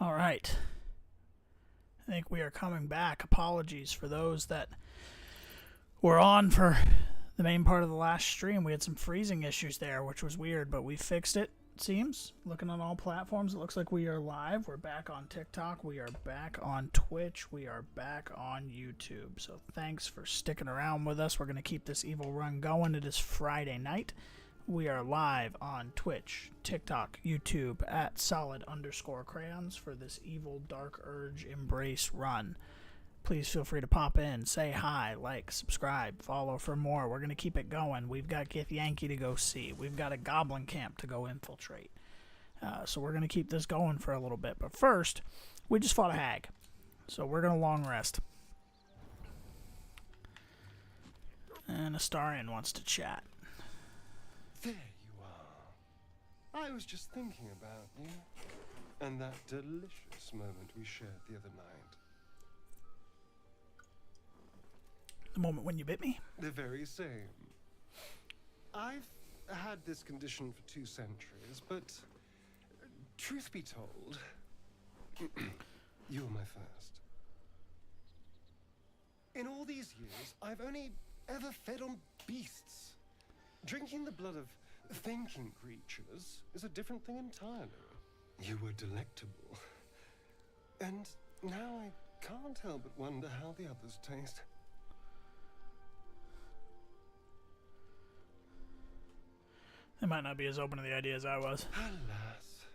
All right. I think we are coming back. Apologies for those that were on for the main part of the last stream. We had some freezing issues there, which was weird, but we fixed it, it seems. Looking on all platforms, it looks like we are live. We're back on TikTok. We are back on Twitch. We are back on YouTube. So thanks for sticking around with us. We're going to keep this evil run going. It is Friday night. We are live on Twitch, TikTok, YouTube at solid_crayons for this evil dark urge embrace run. Please feel free to pop in, say hi, like, subscribe, follow for more. We're going to keep it going. We've got Githyanki to go see. We've got a Goblin Camp to go infiltrate. So we're going to keep this going for a little bit. But first, we just fought a hag. So we're going to long rest. And Astarion wants to chat. There you are. I was just thinking about you and that delicious moment we shared the other night. The moment when you bit me? The very same. I've had this condition for 2 centuries, but truth be told, you were my first. In all these years, I've only ever fed on beasts. Drinking the blood of thinking creatures is a different thing entirely. You were delectable. And now I can't help but wonder how the others taste. They might not be as open to the idea as I was. Alas.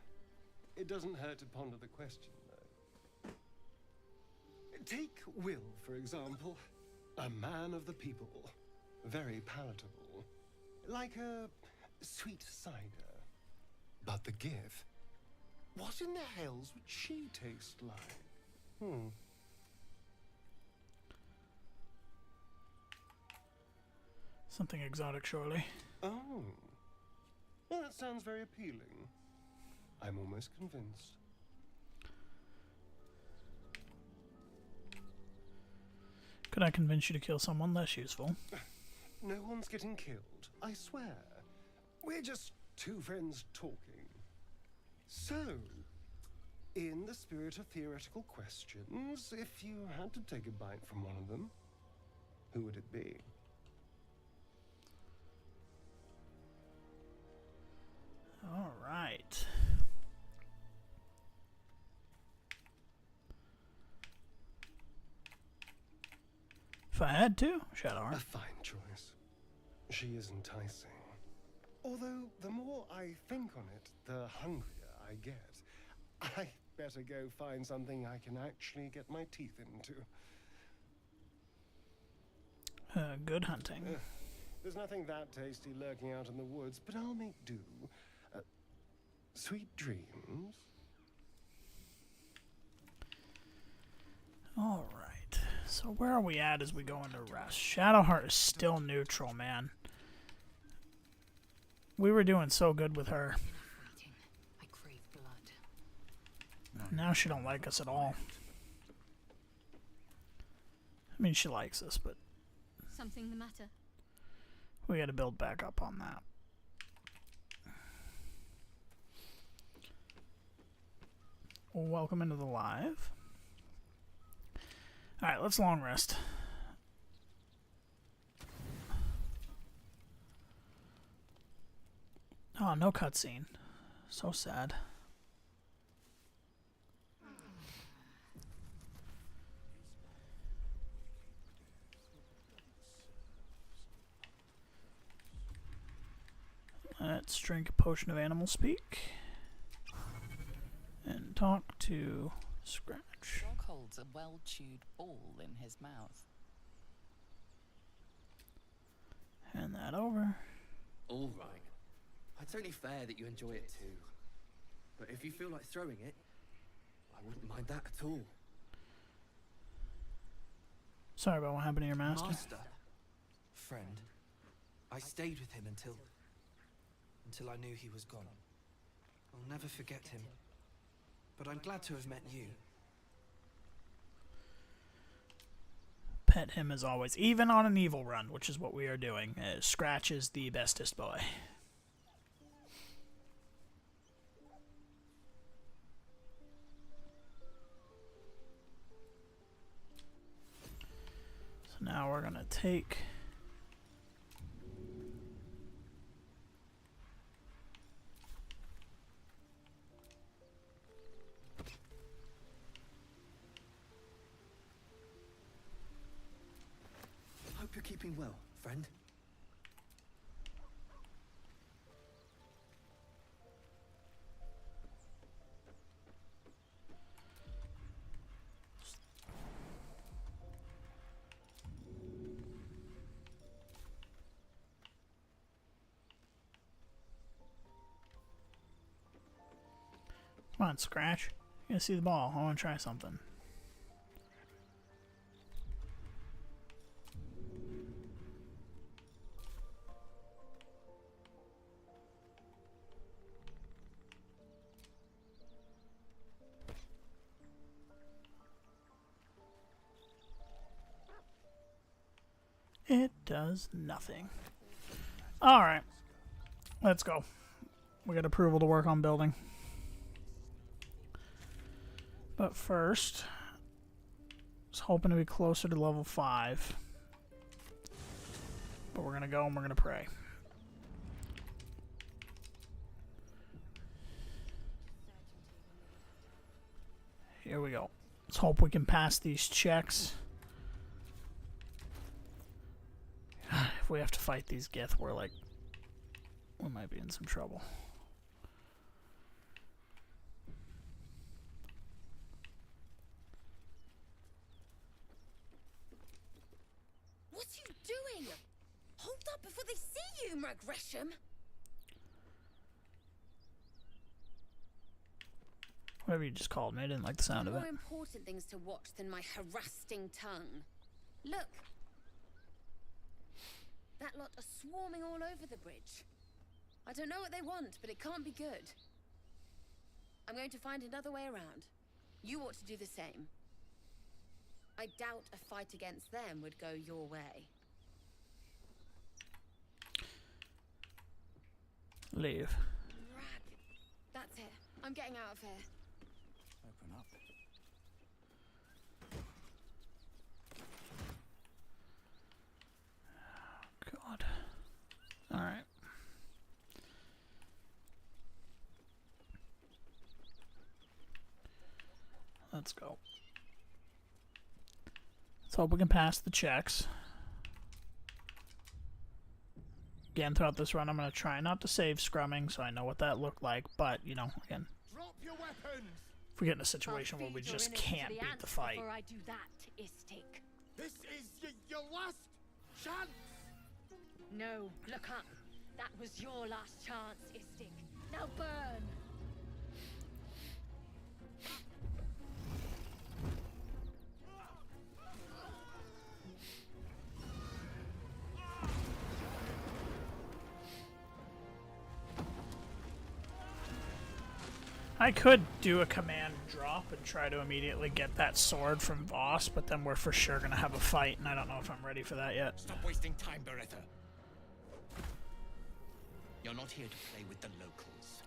It doesn't hurt to ponder the question, though. Take Will, for example. A man of the people. Very palatable. Like a sweet cider. But the Gith? What in the hells would she taste like? Something exotic, surely. Oh. Well, that sounds very appealing. I'm almost convinced. Could I convince you to kill someone less useful? No one's getting killed, I swear. We're just 2 friends talking. So, in the spirit of theoretical questions, if you had to take a bite from one of them, who would it be? All right. If I had to, Shadowheart. A fine choice. She is enticing. Although, the more I think on it, the hungrier I get. I better go find something I can actually get my teeth into. Good hunting. There's nothing that tasty lurking out in the woods, but I'll make do. Sweet dreams. All right. So where are we at as we go into rest? Shadowheart is still neutral, man. We were doing so good with her. I crave blood. Now she don't like us at all. I mean, she likes us, but Something the matter? we got to build back up on that. Well, welcome into the live. Alright, let's long rest. Oh, no cutscene. So sad. Let's drink a potion of animal speak. And talk to Scratch. Frog holds a well-chewed ball in his mouth. Hand that over. All right. It's only fair that you enjoy it too. But if you feel like throwing it, I wouldn't mind that at all. Sorry about what happened to your master. Friend. I stayed with him until I knew he was gone. I'll never forget him. But I'm glad to have met you. Pet him as always, even on an evil run, which is what we are doing. Scratch is the bestest boy. Now we're gonna take. Hope you're keeping well, friend. Come on, Scratch. You gotta see the ball. I wanna try something. It does nothing. Alright. Let's go. We got approval to work on building. But first, I was hoping to be closer to level 5. But we're going to go and we're going to pray. Here we go. Let's hope we can pass these checks. If we have to fight these Gith, we might be in some trouble. What are you doing? Hold up before they see you, Gresham. Whatever you just called me, I didn't like the sound of it. More important things to watch than my harassing tongue. Look. That lot are swarming all over the bridge. I don't know what they want, but it can't be good. I'm going to find another way around. You ought to do the same. I doubt a fight against them would go your way. Leave. Rag. That's it. I'm getting out of here. Open up. God. Alright. Let's go. Let's hope we can pass the checks. Again, throughout this run, I'm going to try not to save scrumming, so I know what that looked like. But, you know, again, Drop your weapons. if we get in a situation where we just can't beat the fight. Before I do that, Istik. This is your last chance. No, look up. That was your last chance, Istik. Now burn. I could do a command drop and try to immediately get that sword from Voss, but then we're for sure going to have a fight, and I don't know if I'm ready for that yet. Stop wasting time, Beretta. You're not here to play with the locals.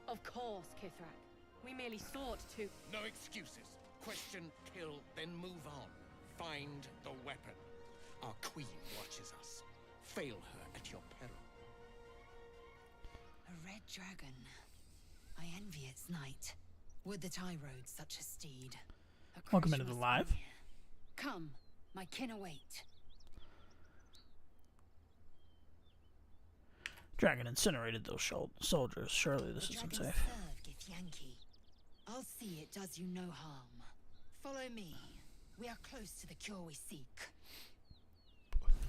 Of course, Kithrak. We merely sought to... No excuses. Question, kill, then move on. Find the weapon. Our queen watches us. Fail her at your peril. A red dragon. I envy its knight. Would that I rode such a steed. Welcome into the live. Come, my kin await. Dragon incinerated those soldiers. Surely this isn't safe. Serve Githyanki. I'll see it does you no harm. Follow me. We are close to the cure we seek.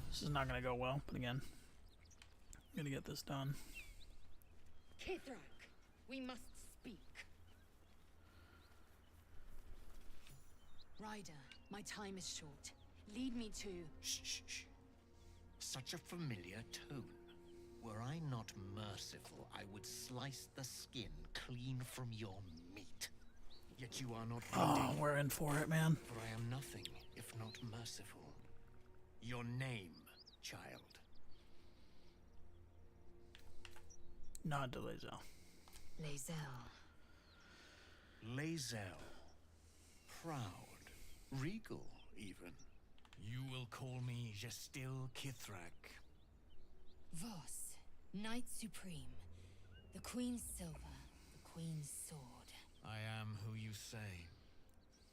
This is not going to go well, but again, I'm going to get this done. Kithrak, we must speak. Ryder, my time is short. Lead me to... Shh, shh, shh. Such a familiar tone. Were I not merciful, I would slice the skin clean from your meat. Yet you are not bleeding. Oh, we're in for it, man. For I am nothing if not merciful. Your name, child. Nod to Lae'zel. Lae'zel. Lae'zel. Proud. Regal, even. You will call me Gestil Kithrak. Voss, Knight Supreme. The Queen's silver, the Queen's sword. I am who you say.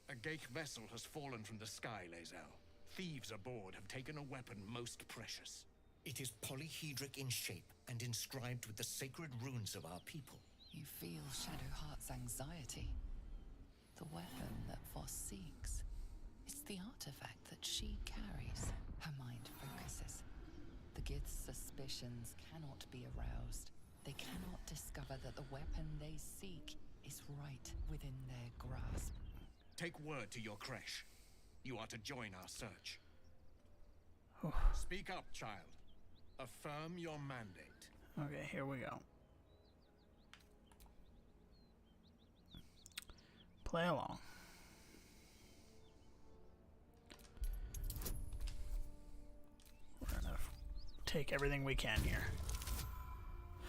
A Geich vessel has fallen from the sky, Lae'zel. Thieves aboard have taken a weapon most precious. It is polyhedric in shape and inscribed with the sacred runes of our people. You feel Shadowheart's anxiety. The weapon that Voss seeks. It's the artifact that she carries. Her mind focuses. The Gith's suspicions cannot be aroused. They cannot discover that the weapon they seek is right within their grasp. Take word to your creche. You are to join our search. Oh. Speak up, child. Affirm your mandate. Okay, here we go. Play along. We're gonna take everything we can here.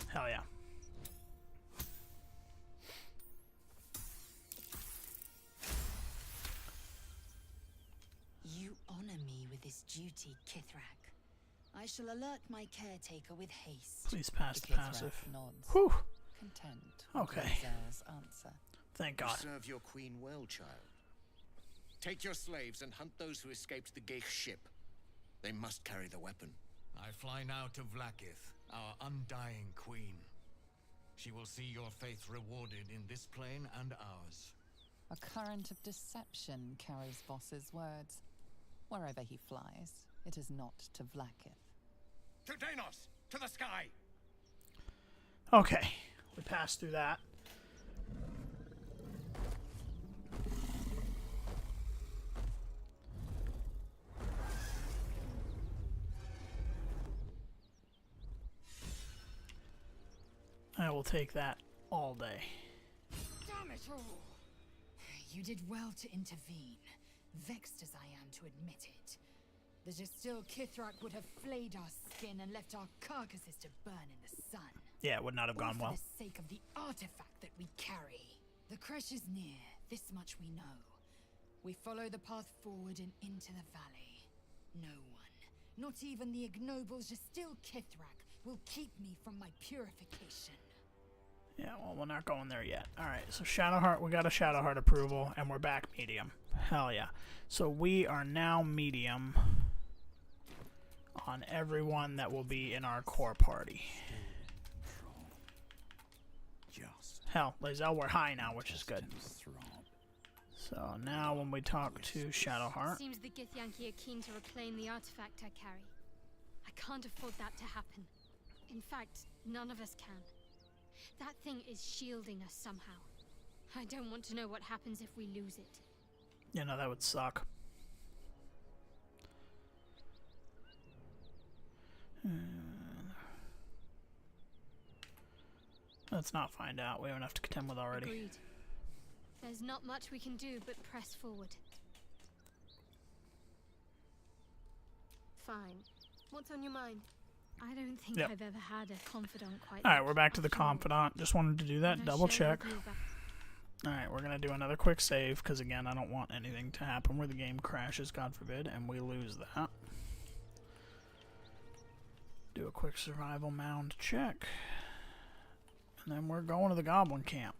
Hell yeah. You honor me with this duty, Kithrak. I shall alert my caretaker with haste. Please pass the Kithrak passive. nods, Whew. content with Okay. Lae'zel's answer. Thank God. Serve your queen well, child. Take your slaves and hunt those who escaped the Geich ship. They must carry the weapon. I fly now to Vlaakith, our undying queen. She will see your faith rewarded in this plane and ours. A current of deception carries Voss's words. Wherever he flies, it is not to Vlaakith. To Danos! To the sky! Okay, we passed through that. I will take that all day. Damn it all! You did well to intervene, vexed as I am to admit it. The Gestil Kithrak would have flayed our skin and left our carcasses to burn in the sun. Yeah, it would not have All gone for well. the sake of the artifact that we carry. The creche is near, this much we know. We follow the path forward and into the valley. No one, not even the ignoble Gestil Kithrak, will keep me from my purification. Yeah, well, we're not going there yet. Alright, so Shadowheart, we got a Shadowheart approval, and we're back medium. Hell yeah. So we are now medium on everyone that will be in our core party. Hell, Lae'zel, we're high now, which is good. So now when we talk to Shadowheart... Seems the Githyanki are keen to reclaim the artifact I carry. I can't afford that to happen. In fact, none of us can. That thing is shielding us somehow. I don't want to know what happens if we lose it. You know, that would suck. Let's not find out. We have enough to contend with already. Agreed. There's not much we can do but press forward. Fine. What's on your mind? I don't think I've ever had a confidant quite. Alright, we're back to the confidant. Just wanted to do that. Double check. Alright, we're going to do another quick save, because again, I don't want anything to happen where the game crashes, God forbid, and we lose that. Do a quick survival mound check. And then we're going to the Goblin Camp.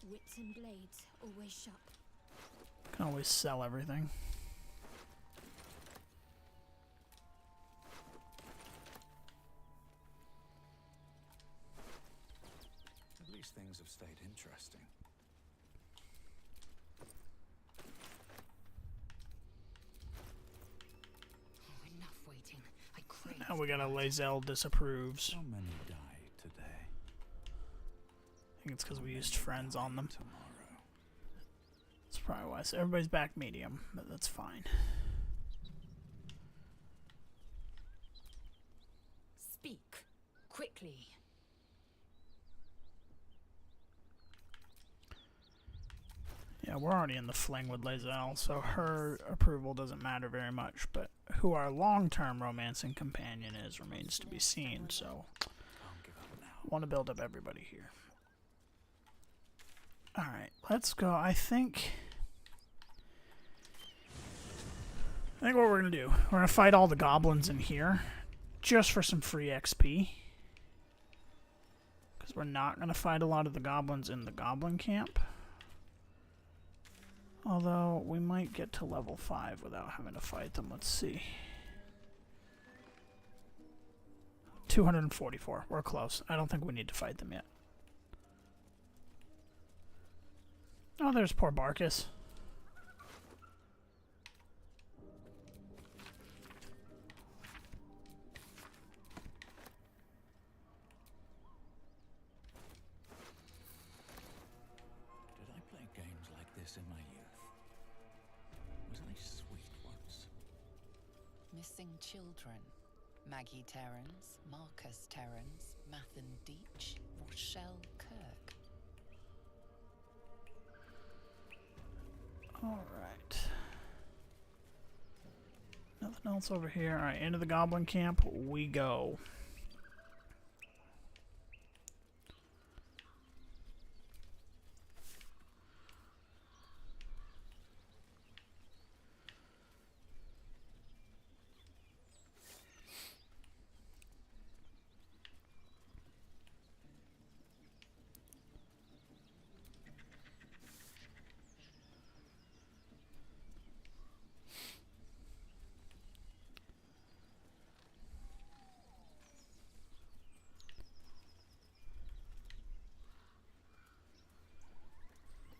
Wits and blades, always sharp. Can always sell everything. At least things have stayed interesting. Oh, enough waiting. I crave. Now we got a Lae'zel disapproves. So many die today. I think it's because we used friends on them. Tomorrow. That's probably why. So everybody's back medium, but that's fine. Speak quickly. Yeah, we're already in the fling with Lae'zel, so her approval doesn't matter very much, but who our long-term romancing companion is remains to be seen, so I want to build up everybody here. Alright, let's go. I think I think what we're going to do, we're going to fight all the goblins in here just for some free XP. Because we're not going to fight a lot of the goblins in the Goblin Camp. Although, we might get to level 5 without having to fight them. Let's see. 244. We're close. I don't think we need to fight them yet. Oh, there's poor Barkus. Did I play games like this in my youth? Was I sweet once? Missing children. Maggie Terrans, Marcus Terrans, Mathan Deach, Rochelle Kirk. Alright. Nothing else over here. Alright, into the Goblin Camp we go.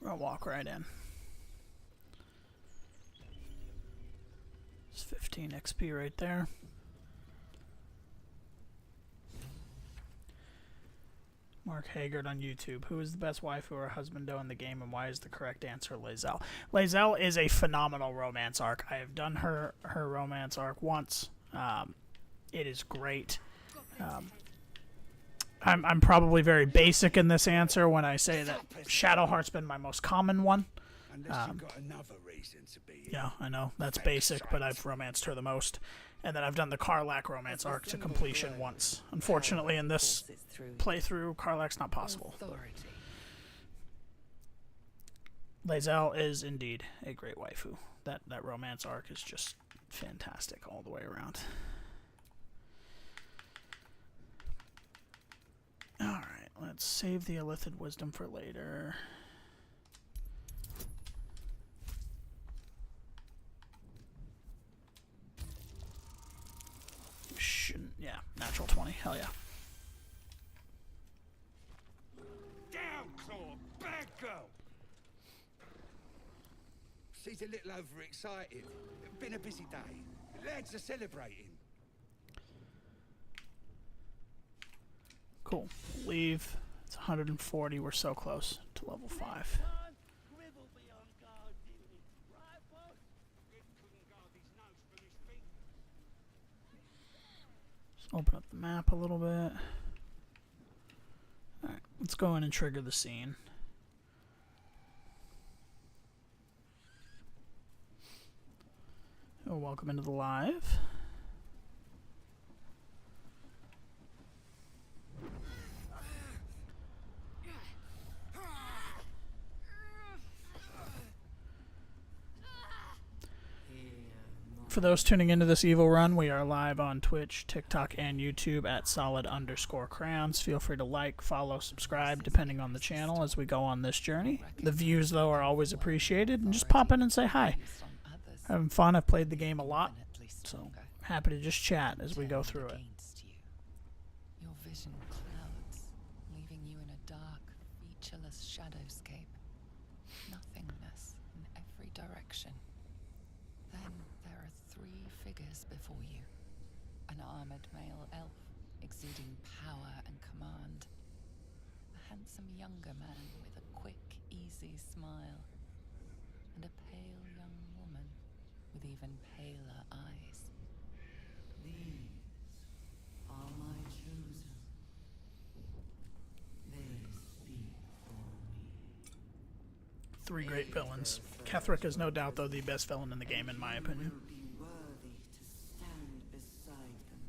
I'll walk right in. It's 15 XP right there. Mark Haggard on YouTube. Who is the best waifu or husbando in the game, and why is the correct answer Lae'zel? Lae'zel is a phenomenal romance arc. I have done her romance arc once. It is great. I'm probably very basic in this answer when I say that Shadowheart's been my most common one. Yeah, I know, that's basic, but I've romanced her the most. And then I've done the Karlach romance arc to completion once. Unfortunately, in this playthrough, Karlach's not possible. Lae'zel is indeed a great waifu. That romance arc is just fantastic all the way around. Alright, let's save the Illithid Wisdom for later. Shouldn't, yeah, natural 20, hell yeah. Down, Claw! Bad girl! She's a little overexcited. Been a busy day. Lads are celebrating. Cool. Leave. It's 140. We're so close to level 5. Just open up the map a little bit. Alright, let's go in and trigger the scene. Oh, welcome into the live. For those tuning into this evil run, we are live on Twitch, TikTok, and YouTube at solid_crowns. Feel free to like, follow, subscribe, depending on the channel as we go on this journey. The views, though, are always appreciated. And just pop in and say hi. Having fun. I've played the game a lot, so happy to just chat as we go through it. Your vision clouds, leaving you in a dark, featureless shadowscape. Nothingness in every direction. Then there are 3 figures before you. An armored male elf, exuding power and command. A handsome younger man with a quick, easy smile. And a pale young woman with even paler eyes. These are my chosen. They speak for me. 3 great villains. Ketheric is no doubt, though, the best villain in the game, in my opinion. Be worthy to stand beside them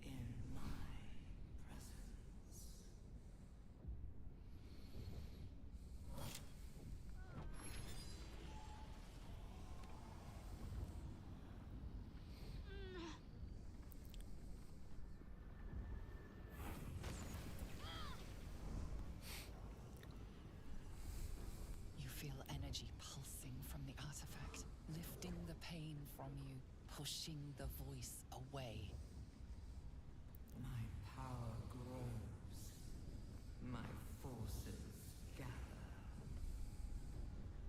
in my presence. from you, pushing the voice away. My power grows. My forces gather.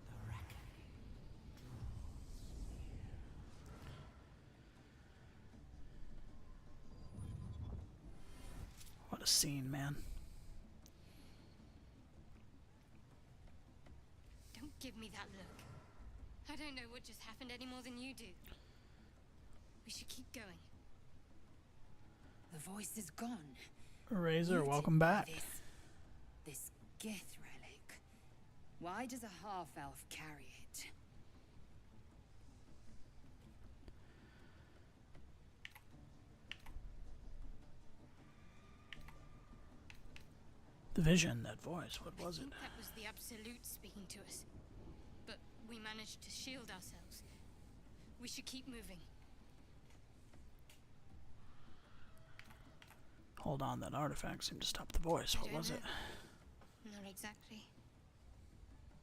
The reckoning draws near. What a scene, man. Don't give me that look. I don't know what just happened any more than you do. We should keep going. The voice is gone. Razor, You welcome didn't back. know This Gith relic. Why does a half-elf carry it? The vision, that voice, what was it? That was the Absolute speaking to us. But we managed to shield ourselves. We should keep moving. Hold on, that artifact seemed to stop the voice. What was it? Not exactly.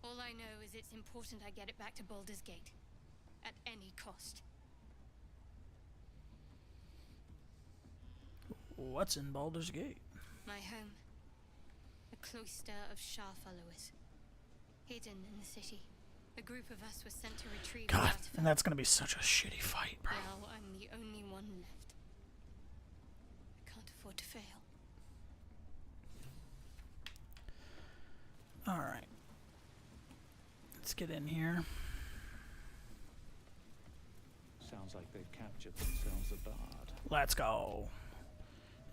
All I know is it's important I get it back to Baldur's Gate. At any cost. What's in Baldur's Gate? My home. A cloister of Shah followers. Hidden in the city. A group of us was sent to retrieve the God, artifact. and that's gonna be such a shitty fight, bro. Now I'm the only one left. I can't afford to fail. Alright. Let's get in here. Sounds like they've captured themselves a bard. Let's go.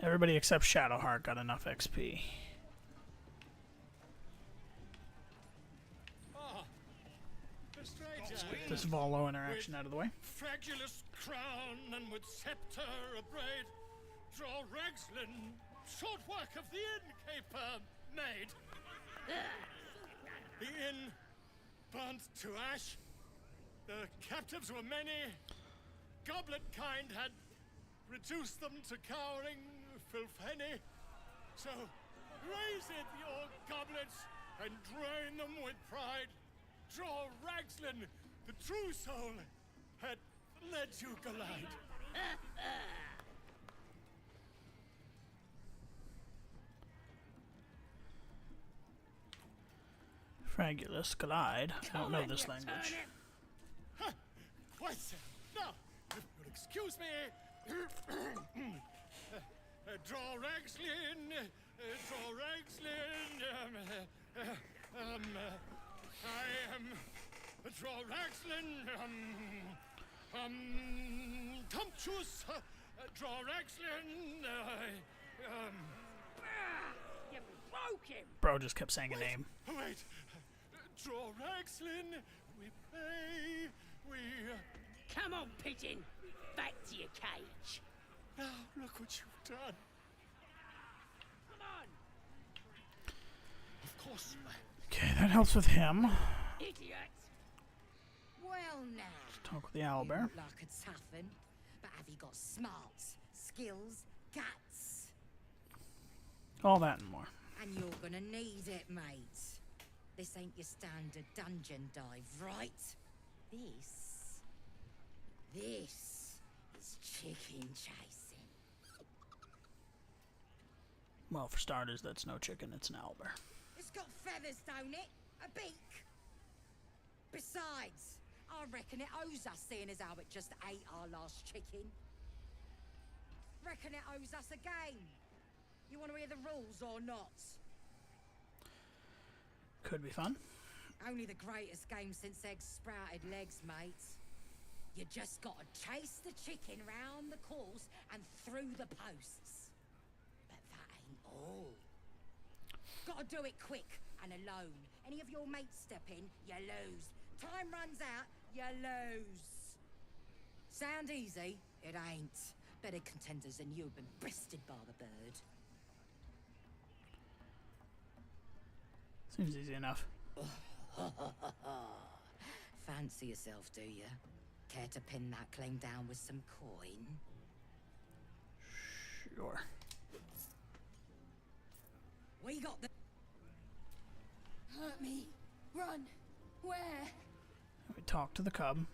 Everybody except Shadowheart got enough XP. Let's get this Volo interaction out of the way. Fragulous crown and with scepter abraid, draw Ragslin, short work of the innkeeper made. The inn burnt to ash. The captives were many. Goblin kind had reduced them to cowering filfhenny. So raise it, your goblets, and drain them with pride. Draw Ragslin, the true soul, had led you glide. Fragulous glide. I don't know this language. Huh, quite so. Now, if you'll excuse me, draw Ragslin, draw Ragslin, I am draw Ragslin, Tumptuous, draw Ragslin, You broke him! Bro just kept saying a name. Wait, draw Ragslin, we play, we... Come on, pigeon! Back to your cage! Now, look what you've done. Come on! Of course, Okay, that helps with him. Idiot! Well now. Talk with the owlbear. You look like a tough un, but have you got smarts, skills, guts? All that and more. And you're gonna need it, mate. This ain't your standard dungeon dive, right? This is chicken chasing. Well, for starters, that's no chicken, it's an owlbear. It's got feathers, don't it? A beak. Besides, I reckon it owes us, seeing as how it just ate our last chicken. Reckon it owes us a game. You want to hear the rules or not? Could be fun. Only the greatest game since eggs sprouted legs, mate. You just gotta chase the chicken round the course and through the posts. But that ain't all. Gotta do it quick and alone. Any of your mates step in, you lose. Time runs out, you lose. Sound easy? It ain't. Better contenders than you have been breasted by the bird. Seems easy enough. Fancy yourself, do you? Care to pin that claim down with some coin? Sure. We got the... Hurt me. Run. Where? We talk to the cub.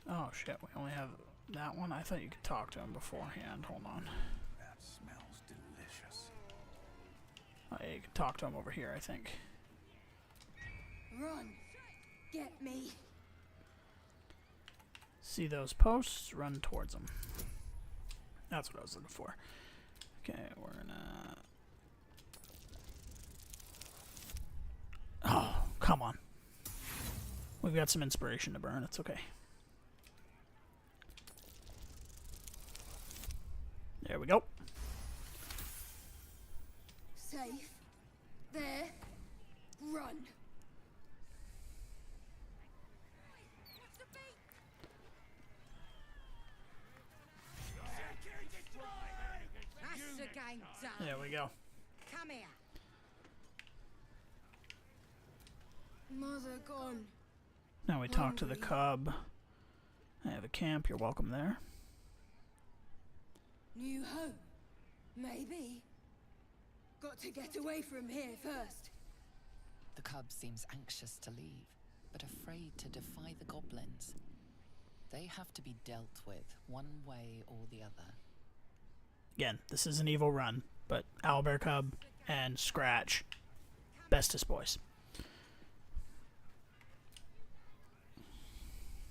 Oh shit, we only have that one? I thought you could talk to him beforehand. Hold on. That smells delicious. Oh yeah, you can talk to him over here, I think. Run! Get me! See those posts? Run towards them. That's what I was looking for. Okay, we're gonna... Oh, come on. We've got some inspiration to burn. It's okay. There we go. Safe. There. Run. That's the game done. There we go. Come here. Mother gone. Now we talk to the cub. I have a camp. You're welcome there. New home. Maybe. Got to get away from here first. The cub seems anxious to leave, but afraid to defy the goblins. They have to be dealt with, one way or the other. Again, this is an evil run, but Owlbear Cub and Scratch, bestest boys.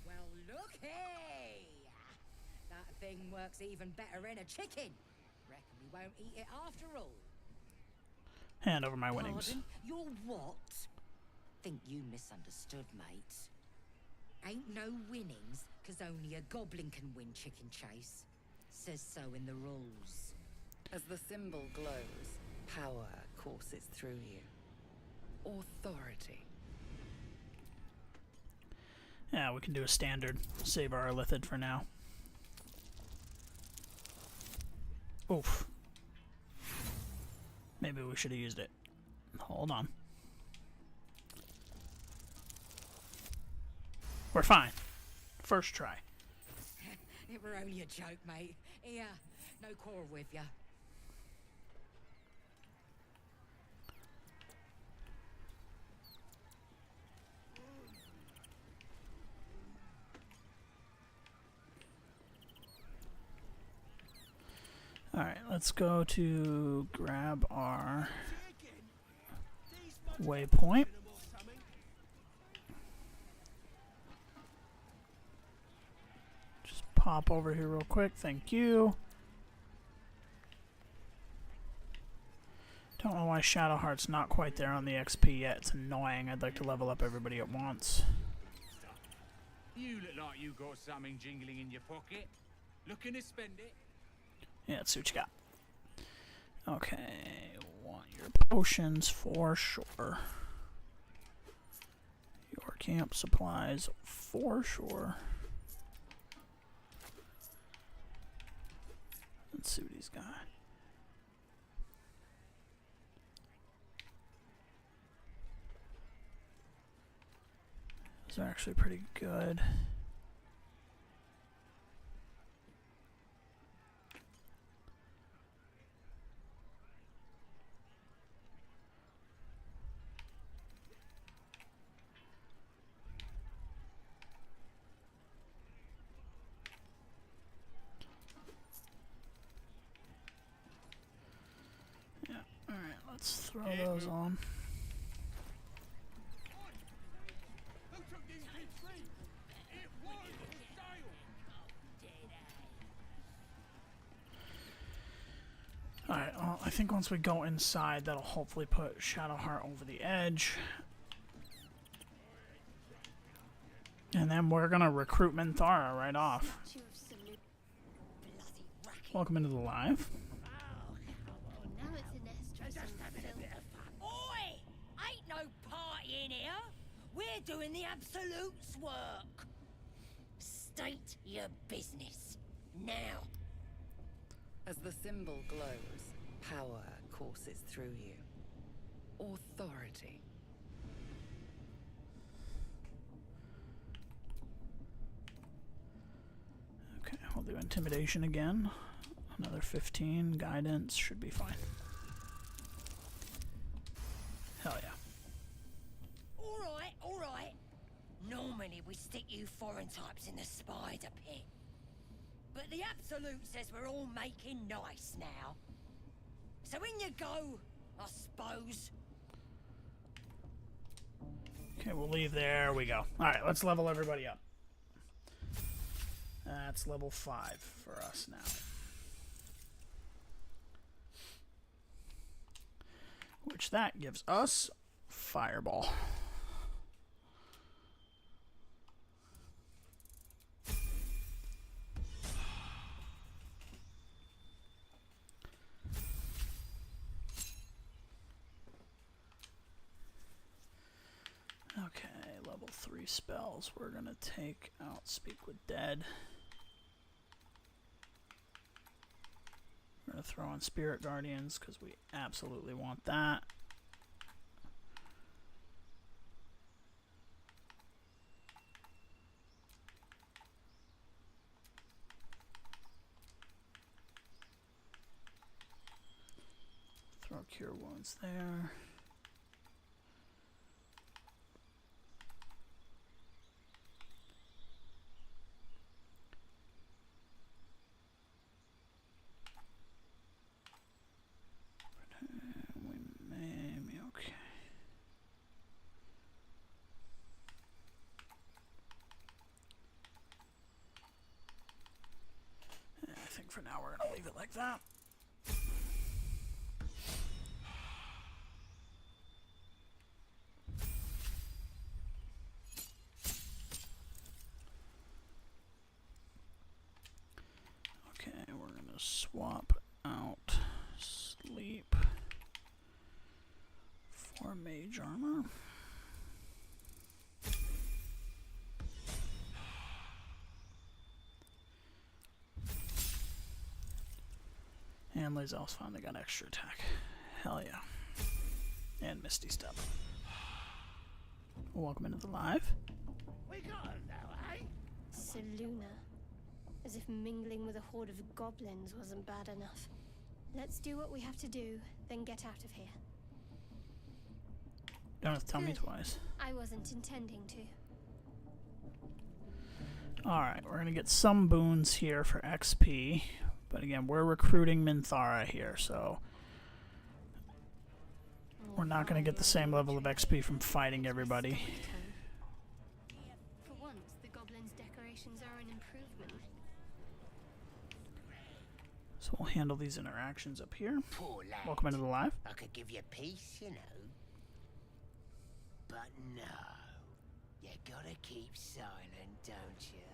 Well, looky! That thing works even better in a chicken. Reckon we won't eat it after all. Hand over my winnings. Pardon? You're what? Think you misunderstood, mate. Ain't no winnings, 'cause only a goblin can win Chicken Chase. Says so in the rules. As the symbol glows, power courses through you. Authority. Yeah, we can do a standard. Save our Lithid for now. Oof. Maybe we should have used it. Hold on. We're fine. First try. It were only a joke, mate. Here, no quarrel with ya. Alright, let's go to grab our waypoint. Just pop over here real quick, thank you. Don't know why Shadowheart's not quite there on the XP yet. It's annoying. I'd like to level up everybody at once. You look like you got something jingling in your pocket. Looking to spend it? Yeah, let's see what you got. Okay, want your potions for sure. Your camp supplies for sure. Let's see what he's got. These are actually pretty good. Let's throw those on. Alright, well, I think once we go inside, that'll hopefully put Shadowheart over the edge. And then we're gonna recruit Minthara right off. Welcome into the live. Oi! Ain't no party in here. We're doing the Absolute's work. State your business. Now. As the symbol glows, power courses through you. Authority. Okay, we'll do intimidation again. Another 15. Guidance should be fine. Hell yeah. All right. No many we stick you foreign types in the spider pit. But the Absolute says we're all making nice now. So in you go, I suppose. Okay, we'll leave. There we go. Alright, let's level everybody up. That's level 5 for us now. Which that gives us Fireball. Okay, level 3 spells. We're gonna take out Speak with Dead. We're gonna throw on Spirit Guardians because we absolutely want that. Throw Cure Wounds there. For now, we're going to leave it like that. Okay, we're going to swap out Sleep for Mage Armor. And Lazel's finally got extra attack. Hell yeah. And Misty Step. Welcome into the live. We got him now, eh? Seluna. As if mingling with a horde of goblins wasn't bad enough. Let's do what we have to do, then get out of here. Don't have to tell me twice. I wasn't intending to. Alright, we're going to get some boons here for XP. But again, we're recruiting Minthara here, so we're not going to get the same level of XP from fighting everybody. For once, the goblins' decorations are an improvement. So we'll handle these interactions up here. Poor lad. Welcome into the live. I could give you peace, you know. But no. You gotta keep silent, don't you?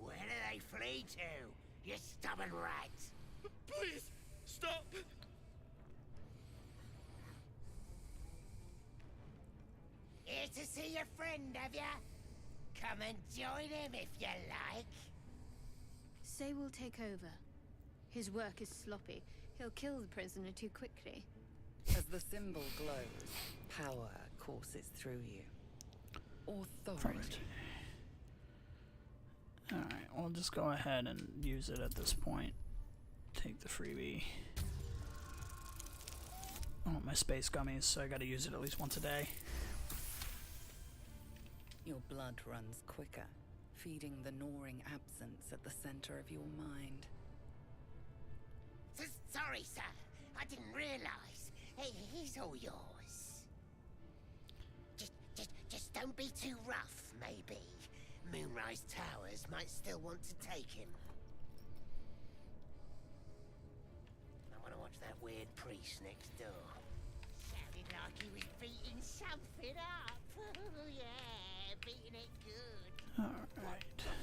Where do they flee to? You stubborn rat! Please, stop! Here to see your friend, have ya? Come and join him if you like. Say we'll take over. His work is sloppy. He'll kill the prisoner too quickly. As the symbol glows, power courses through you. Authority. Alright, we'll just go ahead and use it at this point. Take the freebie. I want my space gummies, so I gotta use it at least once a day. Your blood runs quicker, feeding the gnawing absence at the center of your mind. Sorry, sir. I didn't realize. He's all yours. Just don't be too rough, maybe. Moonrise Towers might still want to take him. I want to watch that weird priest next door. Sounded like he was beating something up. Oh yeah, beating it good. Alright. Oh,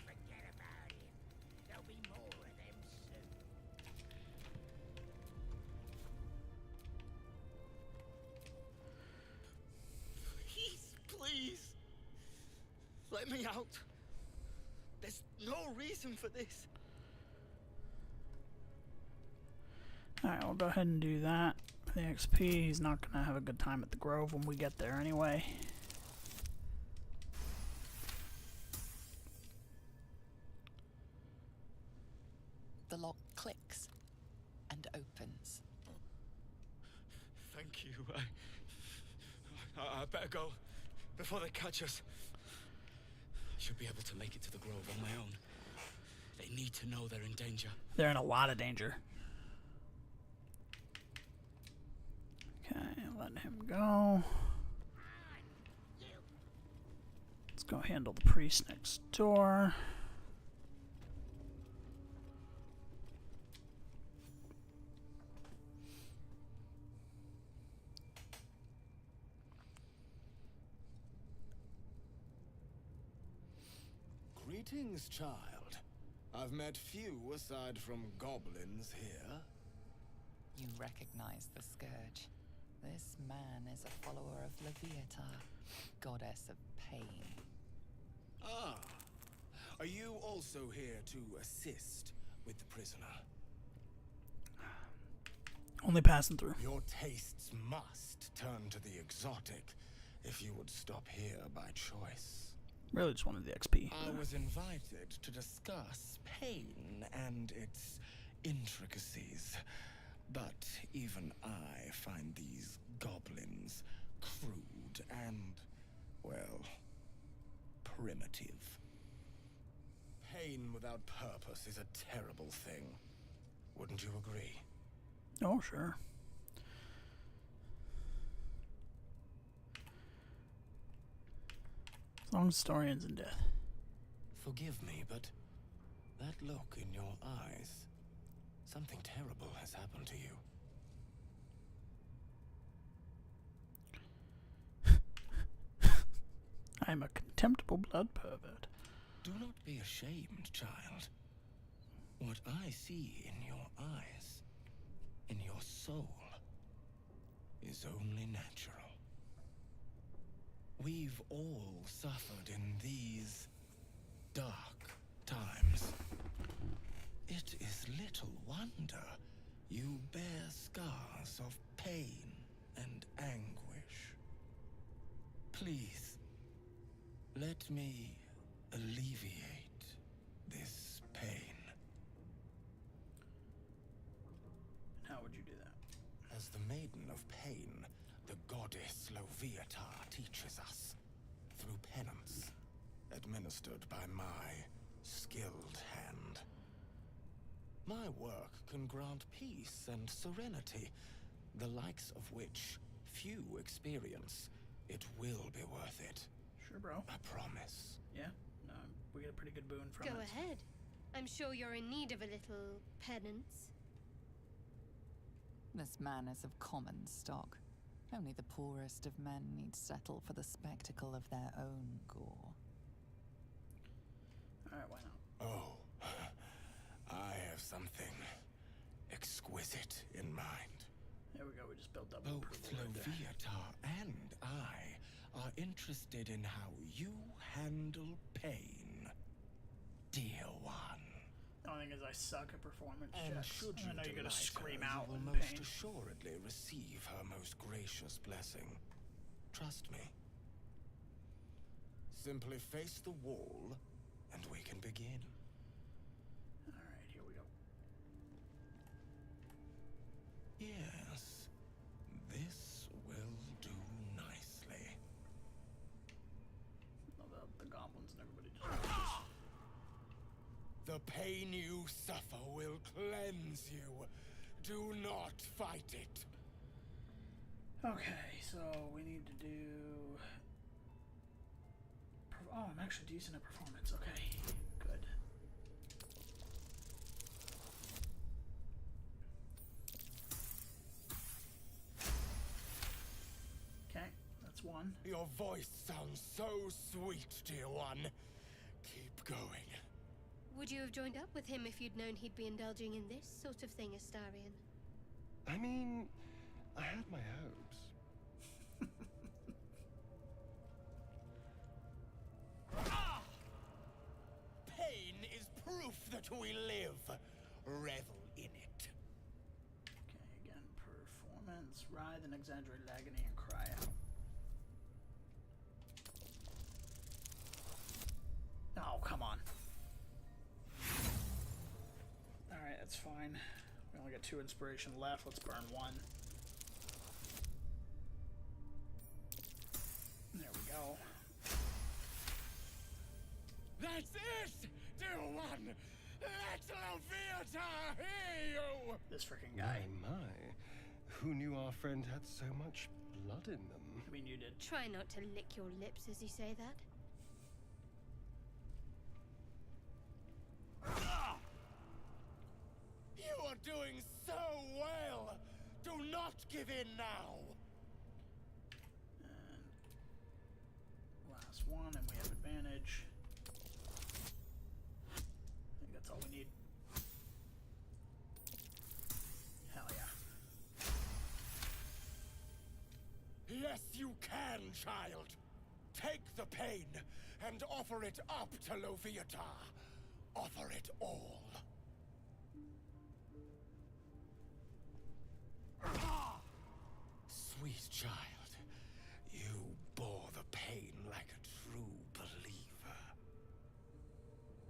forget about him. There'll be more of them soon. Please, let me out. There's no reason for this. Alright, we'll go ahead and do that. For the XP, he's not going to have a good time at the Grove when we get there anyway. The lock clicks and opens. Thank you. I better go. before they catch us. I should be able to make it to the grove on my own. They need to know they're in danger. They're in a lot of danger. Okay, let him go. Let's go handle the priest next door. Greetings, child. I've met few aside from goblins here. You recognize the scourge. This man is a follower of Leviatha, goddess of pain. Ah. Are you also here to assist with the prisoner? Only passing through. Your tastes must turn to the exotic if you would stop here by choice. Really just wanted the XP. I was invited to discuss pain and its intricacies, but even I find these goblins crude and, well, primitive. Pain without purpose is a terrible thing. Wouldn't you agree? Oh, sure. As long as the story ends in death. Forgive me, but that look in your eyes, something terrible has happened to you. I'm a contemptible blood pervert. Do not be ashamed, child. What I see in your eyes, in your soul, is only natural. We've all suffered in these dark times. It is little wonder you bear scars of pain and anguish. Please, let me alleviate this pain. How would you do that? As the Maiden of Pain, the goddess Leviatha teaches us through penance, administered by my skilled hand. My work can grant peace and serenity, the likes of which few experience. It will be worth it. Sure, bro. I promise. Yeah, no, we get a pretty good boon from it. Go ahead. I'm sure you're in need of a little penance. This man is of common stock. Only the poorest of men need settle for the spectacle of their own gore. Alright, why not? Oh, I have something exquisite in mind. There we go, we just built up. Both Leviatha and I are interested in how you handle pain, dear one. The only thing is I suck at performance And checks. should you I know you're gonna delight scream her, out you in will most pain. assuredly receive her most gracious blessing. Trust me. Simply face the wall, and we can begin. Alright, here we go. Yes, this will do nicely. The goblins and everybody just... The pain you suffer will cleanse you. Do not fight it. Okay, so we need to do... Oh, I'm actually decent at performance. Okay, good. Okay, that's one. Your voice sounds so sweet, dear one. Keep going. Would you have joined up with him if you'd known he'd be indulging in this sort of thing, Astarion? I mean, I had my hopes. Pain is proof that we live. Revel in it. Okay, again, performance, writhe and exaggerated agony and cry out. Oh, come on. Alright, that's fine. We only got 2 inspiration left. Let's burn 1. There we go. Loviatar, hear you! This freaking guy. My. Who knew our friend had so much blood in them? I mean, you did. Try not to lick your lips as you say that. You are doing so well! Do not give in now! And last one, and we have advantage. I think that's all we need. Hell yeah. Yes, you can, child. Take the pain and offer it up to Loviatar. Offer it all. Sweet child, you bore the pain like a true believer.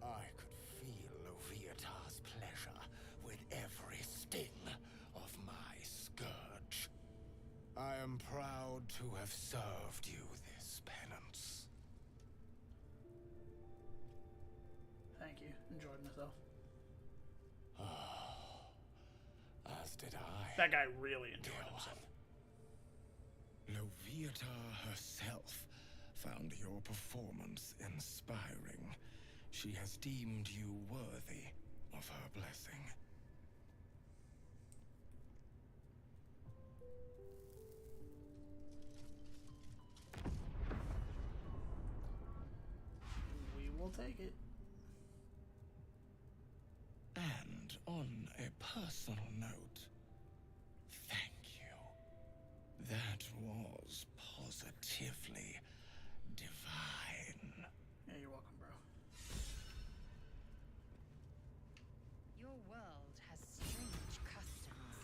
I could feel Loviatar's pleasure with every sting of my scourge. I am proud to have served you this penance. Thank you. Enjoyed myself. As did I. That guy really enjoyed himself. Loviatar herself found your performance inspiring. She has deemed you worthy of her blessing. We will take it. And on a personal note, thank you. That was positively divine. Yeah, you're welcome, bro. Your world has strange customs.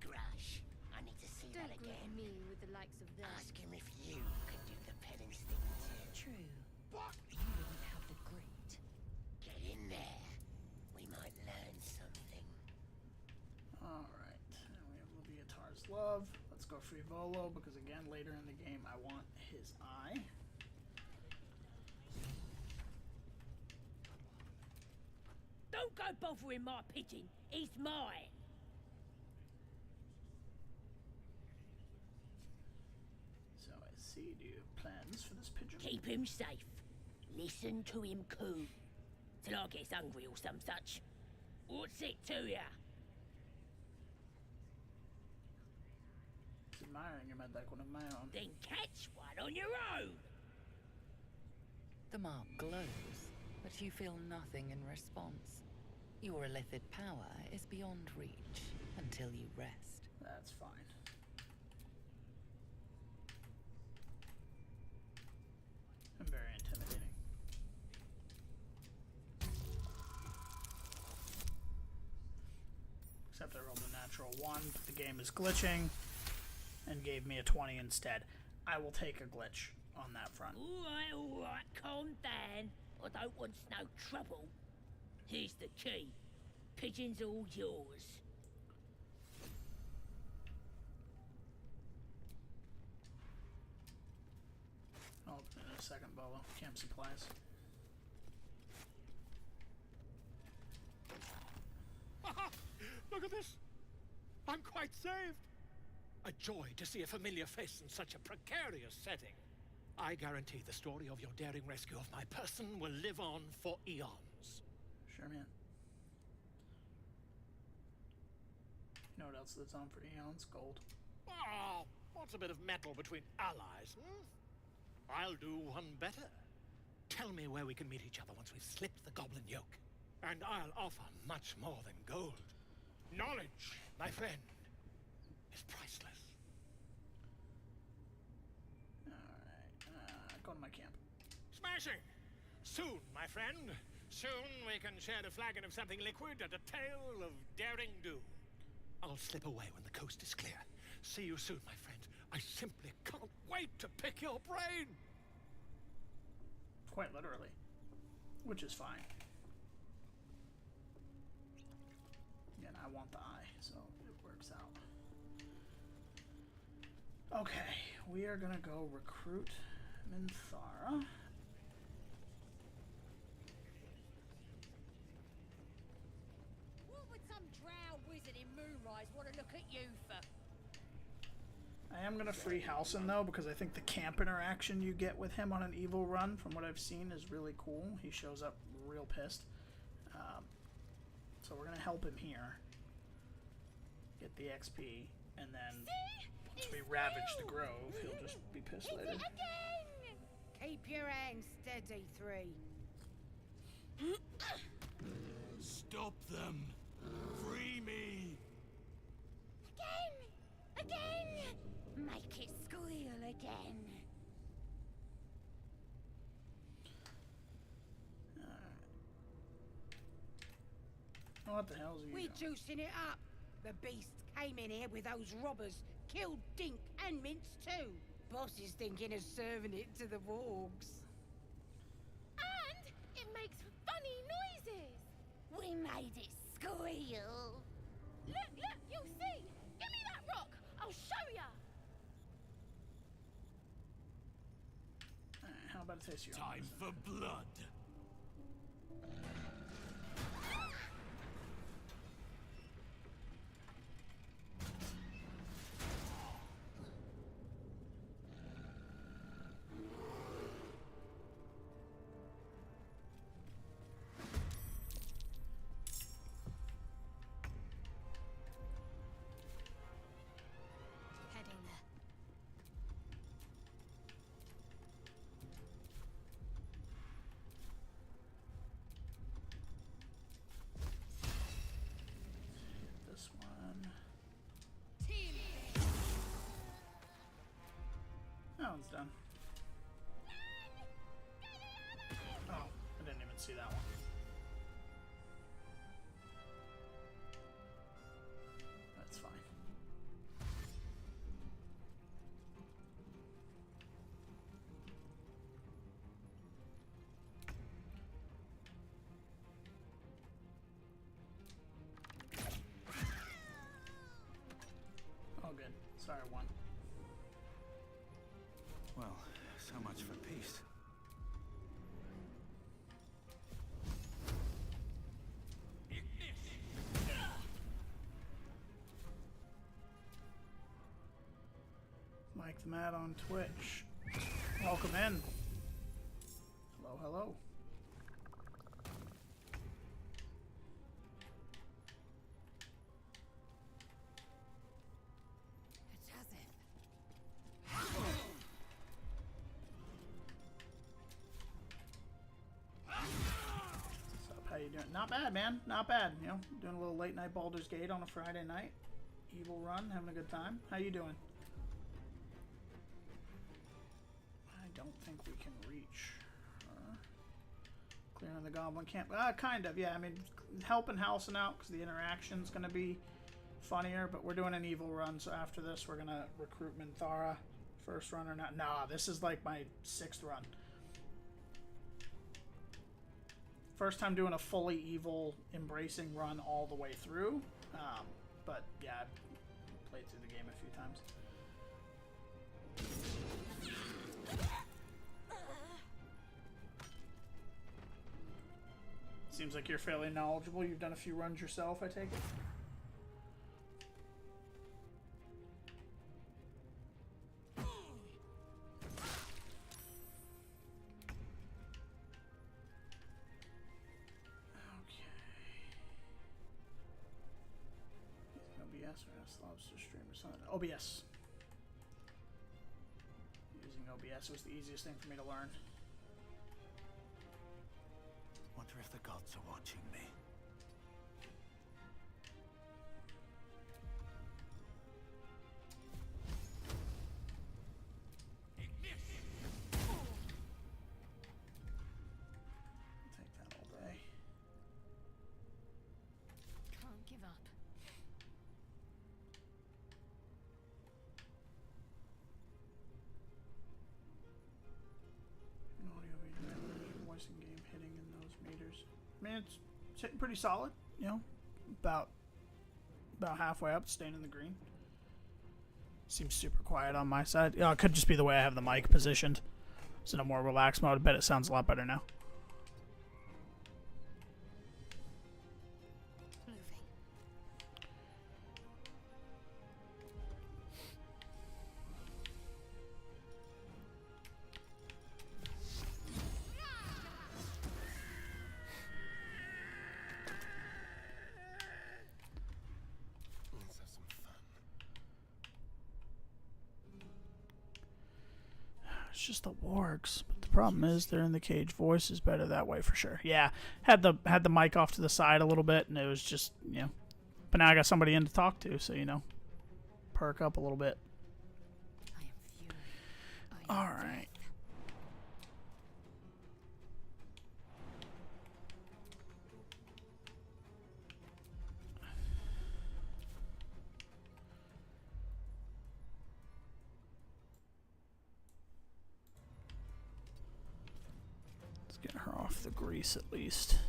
Grush, I need to see Don't that group again. me with the likes of them. Ask him if you could do the penance thing too. True. You wouldn't have the grit. Get in there. We might learn something. Alright. And we have Loviatar's Love. Let's go free Volo because, again, later in the game, I want his eye. Don't go bothering my pigeon. He's mine. So I see. Do you have plans for this pigeon? Keep him safe. Listen to him coo. Till I gets hungry or some such. What's it to ya? Just admiring him at like one of my own. Then catch one on your own. The mark glows, but you feel nothing in response. Your illithid power is beyond reach until you rest. That's fine. I'm very intimidating. Except I rolled a natural 1, but the game is glitching and gave me a 20 instead. I will take a glitch on that front. All right, calm down. I don't want no trouble. Here's the key. Pigeon's all yours. I'll open it in a second, Bolo. Camp supplies. Look at this! I'm quite saved! A joy to see a familiar face in such a precarious setting. I guarantee the story of your daring rescue of my person will live on for eons. Sure, man. You know what else that's on for eons? Gold. Oh, what's a bit of metal between allies, hmm? I'll do one better. Tell me where we can meet each other once we've slipped the goblin yoke. And I'll offer much more than gold. Knowledge, my friend, is priceless. Alright, go to my camp. Smashing! Soon, my friend. Soon we can share a flagon of something liquid and a tale of daring do. I'll slip away when the coast is clear. See you soon, my friend. I simply can't wait to pick your brain! Quite literally. Which is fine. Again, I want the eye, so it works out. Okay, we are gonna go recruit Minthara. look at you for? I am gonna free Halcyon though, because I think the camp interaction you get with him on an evil run, from what I've seen, is really cool. He shows up real pissed. So we're gonna help him here. Get the XP, and then once we ravage the grove, he'll just be pissed later. Keep your hands steady, 3. Stop them! Free me! Again! Make it squeal again. What the hell is he We're doing? juicing it up. The beast came in here with those robbers, killed Dink and Mince too. Boss is thinking of serving it to the wargs. And it makes funny noises. We made it squeal. Look, you'll see. Give me that rock. I'll show ya. How about a taste of your Time for blood. Heading there. This one. That one's done. Oh, I didn't even see that one. That's fine. Oh, good. Sorry, one. Well, so much for peace. Mike the Mad on Twitch. Welcome in. Hello, hello. What's up? How you doing? Not bad, man. Not bad. You know, doing a little late night Baldur's Gate on a Friday night. Evil run, having a good time. How you doing? I don't think we can reach her. Clearing the Goblin Camp. Kind of, yeah. I mean, helping Halcyon out because the interaction's going to be funnier, but we're doing an evil run, so after this we're going to recruit Minthara. First run or not? Nah, this is like my 6th run. First time doing a fully evil, embracing run all the way through. But yeah, I've played through the game a few times. Seems like you're fairly knowledgeable. You've done a few runs yourself, I take it? OBS or Lobster Stream or something. OBS. Using OBS was the easiest thing for me to learn. Wonder if the gods are watching me. Take that all day. Can't give up. Audio video, voice in game hitting in those meters. I mean, it's hitting pretty solid. You know, about halfway up, staying in the green. Seems super quiet on my side. It could just be the way I have the mic positioned. It's in a more relaxed mode. I bet it sounds a lot better now. It's just the wargs. But the problem is they're in the cage. Voice is better that way for sure. Yeah, had the mic off to the side a little bit, and it was just, you know. But now I got somebody in to talk to, so, you know, perk up a little bit. All right. Let's get her off the grease at least.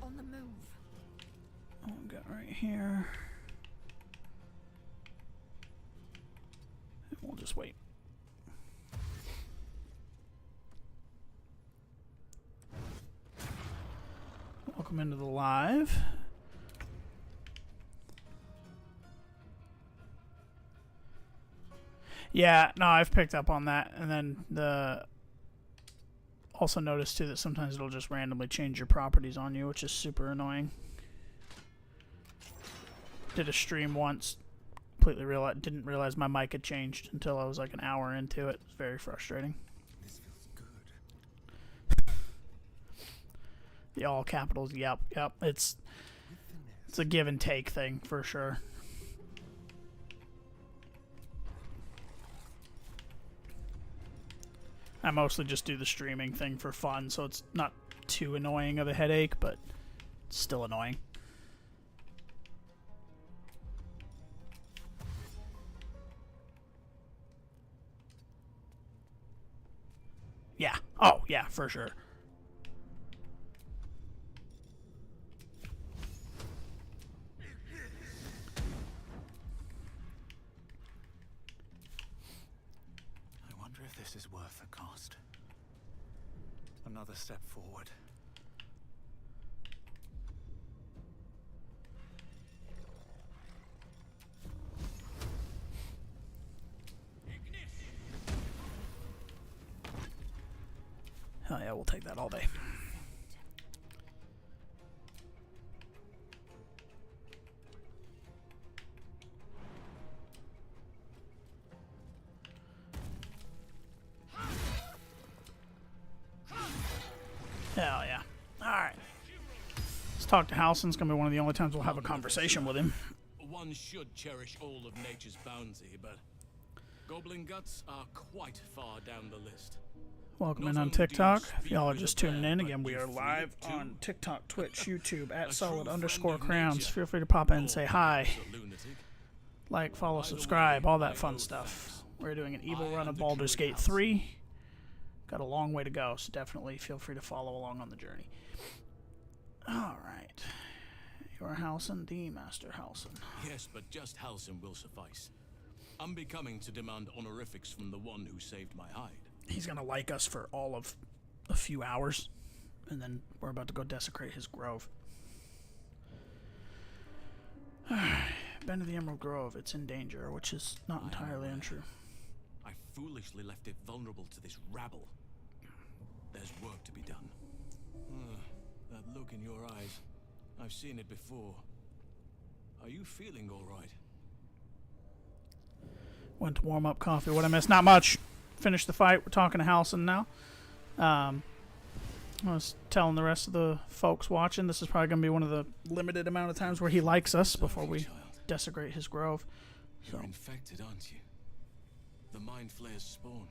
On the move. Oh, we got right here. And we'll just wait. Welcome into the live. Yeah, no, I've picked up on that, and then also noticed too that sometimes it'll just randomly change your properties on you, which is super annoying. Did a stream once, completely didn't realize my mic had changed until I was like an hour into it. It was very frustrating. This feels good. The all capitals, yep. It's a give and take thing for sure. I mostly just do the streaming thing for fun, so it's not too annoying of a headache, but it's still annoying. Yeah. Oh, yeah, for sure. I wonder if this is worth the cost. Another step forward. Hell yeah, we'll take that all day. Hell yeah. Alright. Let's talk to Halson. It's going to be one of the only times we'll have a conversation with him. One should cherish all of nature's bounty, but goblin guts are quite far down the list. Welcome in on TikTok. If y'all are just tuning in, again, we are live on TikTok, Twitch, YouTube, at solid_crowns. Feel free to pop in and say hi. Like, follow, subscribe, all that fun stuff. We're doing an evil run of Baldur's Gate 3. Got a long way to go, so definitely feel free to follow along on the journey. Alright. You're Halson, the Master Halson. Yes, but just Halson will suffice. I'm becoming to demand honorifics from the one who saved my hide. He's gonna like us for all of a few hours, and then we're about to go desecrate his grove. Been to the Emerald Grove. It's in danger, which is not entirely untrue. I foolishly left it vulnerable to this rabble. There's work to be done. That look in your eyes. I've seen it before. Are you feeling all right? Went to warm up coffee. What I missed? Not much. Finished the fight. We're talking to Halson now. I was telling the rest of the folks watching, this is probably going to be one of the limited amount of times where he likes us before we desecrate his grove. So. You're infected, aren't you? The Mind Flayer's spawn.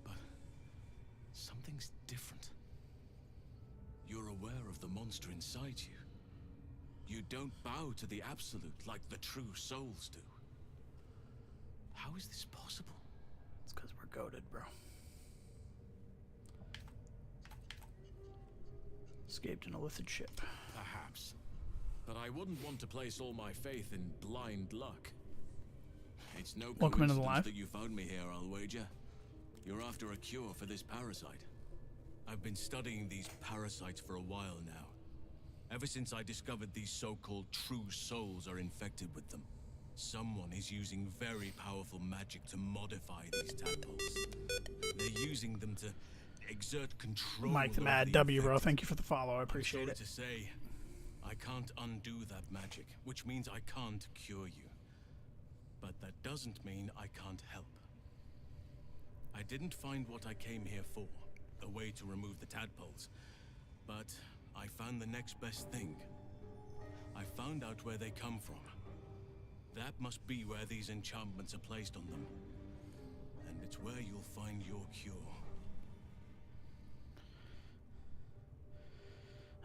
But something's different. You're aware of the monster inside you. You don't bow to the Absolute like the true souls do. How is this possible? It's because we're goated, bro. Escaped in a lithid ship. Perhaps. But I wouldn't want to place all my faith in blind luck. It's no coincidence that you found me here, I'll wager. You're after a cure for this parasite. I've been studying these parasites for a while now. Ever since I discovered these so-called true souls are infected with them. Someone is using very powerful magic to modify these tadpoles. They're using them to exert control. Mike the Mad W, bro. Thank you for the follow. I appreciate it. To say, I can't undo that magic, which means I can't cure you. But that doesn't mean I can't help. I didn't find what I came here for, a way to remove the tadpoles, but I found the next best thing. I found out where they come from. That must be where these enchantments are placed on them. And it's where you'll find your cure.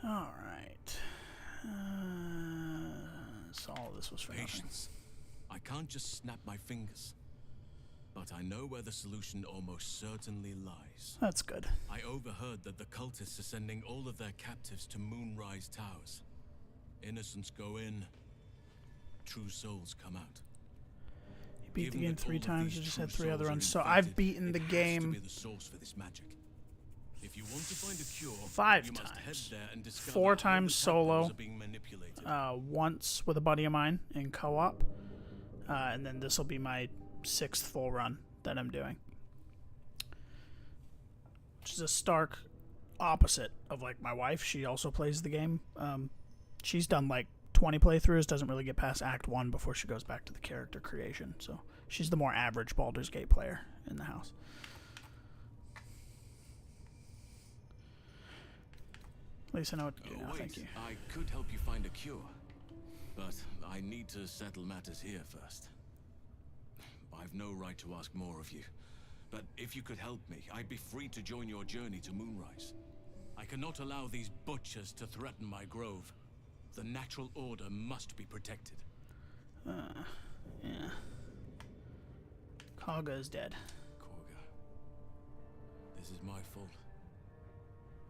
Alright. So all this was for patience. I can't just snap my fingers. But I know where the solution almost certainly lies. That's good. I overheard that the cultists are sending all of their captives to Moonrise Towers. Innocents go in, true souls come out. You beat the game 3 times, you just had 3 other runs. So I've beaten the game the source for this magic. If you want to find a cure, 5 you must times. head there and discover 4 how times the solo. tadpoles are being manipulated. Once with a buddy of mine in co-op. And then this will be my 6th full run that I'm doing. Which is a stark opposite of like my wife. She also plays the game. She's done like 20 playthroughs, doesn't really get past Act 1 before she goes back to the character creation. So she's the more average Baldur's Gate player in the house. At least I know what to do now, Wait, thank you. I could help you find a cure, but I need to settle matters here first. I've no right to ask more of you, but if you could help me, I'd be free to join your journey to Moonrise. I cannot allow these butchers to threaten my grove. The natural order must be protected. Yeah. Kagha is dead. Korga. This is my fault.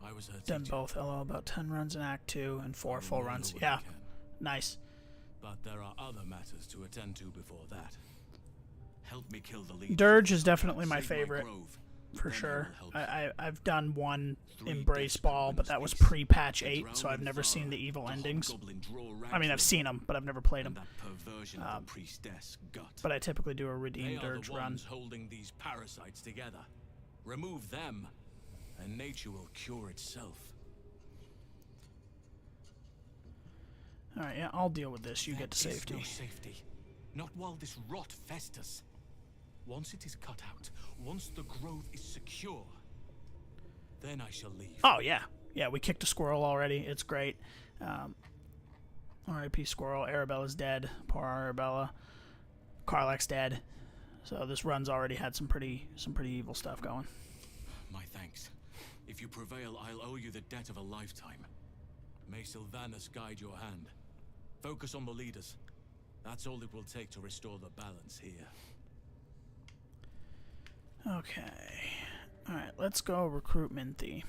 I was her Done teacher. both. LO about 10 runs in Act 2 and 4 I full will runs. know what I Yeah. can. Nice. But there are other matters to attend to before that. Help me kill the leader. Dirge is definitely my Save my favorite, grove. for Then I sure. will help I've done one 3 Embrace desperate Ball, but that was mistakes. pre-patch 8, Drowned so I've in never seen Thara, the evil the endings. hobgoblin draw I mean, I've rags seen them, but I've never played and them. that perversion of the priestess gut. But I typically do a They redeem are Dirge the run. ones holding these parasites together. Remove them, and nature will cure itself. Alright, yeah, I'll deal with this. You get to There is safety. no safety. Not while this rot festers. Once it is cut out, once the growth is secure, then I shall leave. Oh, yeah. Yeah, we kicked a squirrel already. It's great. R.I.P. Squirrel. Arabella's dead. Poor Arabella. Karlach's dead. So this run's already had some pretty evil stuff going. My thanks. If you prevail, I'll owe you the debt of a lifetime. May Sylvanas guide your hand. Focus on the leaders. That's all it will take to restore the balance here. Okay. Alright, let's go recruit Minty.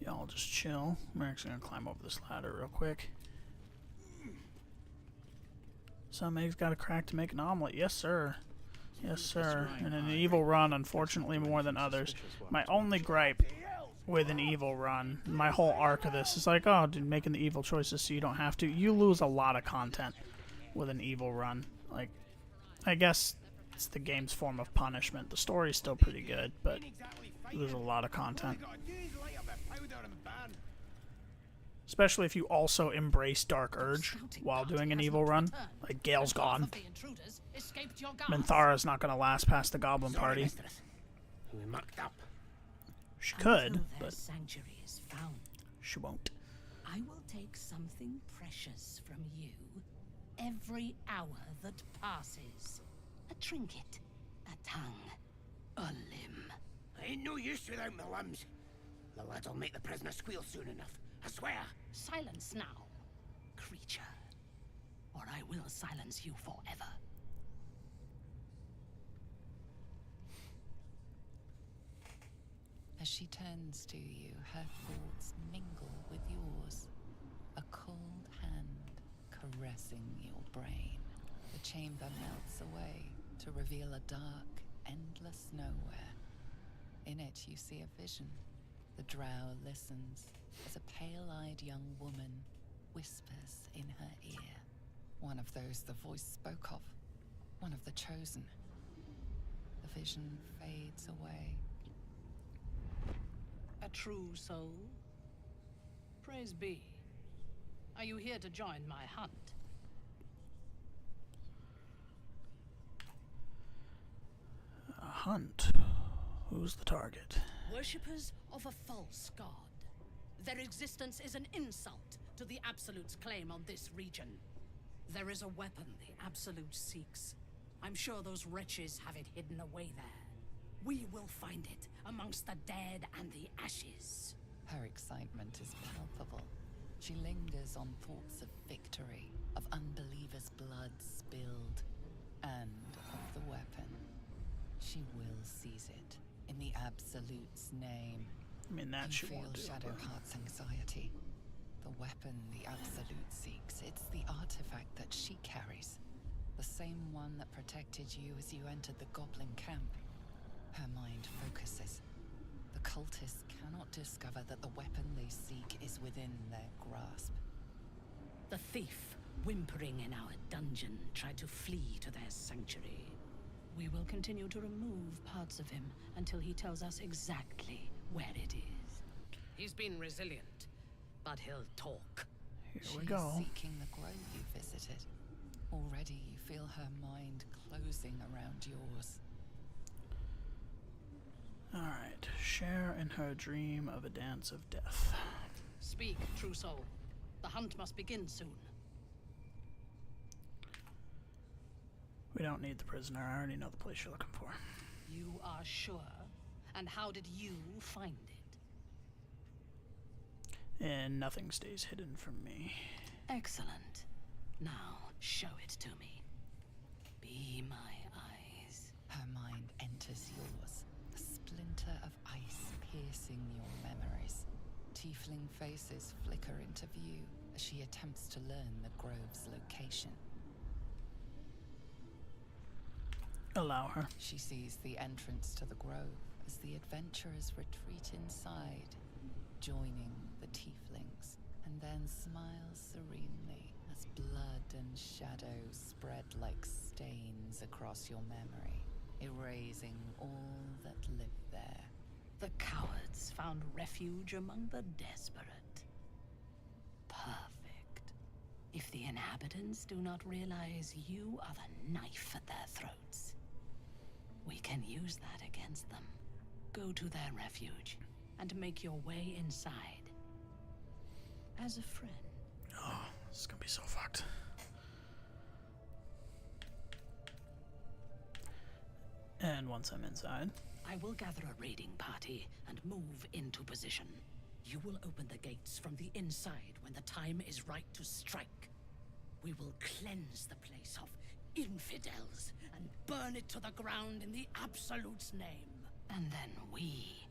Y'all just chill. I'm actually gonna climb over this ladder real quick. Some eggs got a crack to make an omelet. Yes, sir. Yes, sir. And an evil run, unfortunately, more than others. My only gripe with an evil run, my whole arc of this is like, oh, dude, making the evil choices so you don't have to. You lose a lot of content with an evil run. Like, I guess it's the game's form of punishment. The story's still pretty good, but you lose a lot of content. Especially if you also embrace Dark Urge while doing an evil run. Like, Gale's gone. Minthara's not going to last past the Goblin Party. We mucked up. She could, Until their but sanctuary is found, she won't. I will take something precious from you every hour that passes. A trinket, a tongue, a limb. I ain't no use without my limbs. The lad'll make the prisoner squeal soon enough. I swear. Silence now, creature, or I will silence you forever. As she turns to you, her thoughts mingle with yours. A cold hand caressing your brain. The chamber melts away to reveal a dark, endless nowhere. In it you see a vision. The drow listens as a pale-eyed young woman whispers in her ear. One of those the voice spoke of. One of the chosen. The vision fades away. A true soul? Praise be. Are you here to join my hunt? A hunt? Who's the target? Worshippers of a false god. Their existence is an insult to the Absolute's claim on this region. There is a weapon the Absolute seeks. I'm sure those wretches have it hidden away there. We will find it amongst the dead and the ashes. Her excitement is palpable. She lingers on thoughts of victory, of unbelievers' blood spilled, and of the weapon. She will seize it, in the Absolute's name. I mean, that you she won't feel do, Shadowheart's anxiety. The weapon the Absolute seeks, it's the artifact that she carries. The same one that protected you as you entered the Goblin Camp. Her mind focuses. The cultists cannot discover that the weapon they seek is within their grasp. The thief, whimpering in our dungeon, tried to flee to their sanctuary. We will continue to remove parts of him until he tells us exactly where it is. He's been resilient, but he'll talk. Here we go. She's seeking the grove you visited. Already you feel her mind closing around yours. Alright, share in her dream of a dance of death. Speak, true soul. The hunt must begin soon. We don't need the prisoner. I already know the place you're looking for. You are sure? And how did you find it? And nothing stays hidden from me. Excellent. Now, show it to me. Be my eyes. Her mind enters yours. A splinter of ice piercing your memories. Tiefling faces flicker into view as she attempts to learn the grove's location. Allow her. She sees the entrance to the grove as the adventurers retreat inside, joining the tieflings, and then smiles serenely as blood and shadow spread like stains across your memory, erasing all that lived there. The cowards found refuge among the desperate. Perfect. If the inhabitants do not realize you are the knife at their throats, we can use that against them. Go to their refuge and make your way inside. As a friend. Oh, this is gonna be so fucked. And once I'm inside, I will gather a raiding party and move into position. You will open the gates from the inside when the time is right to strike. We will cleanse the place of infidels and burn it to the ground in the Absolute's name. And then we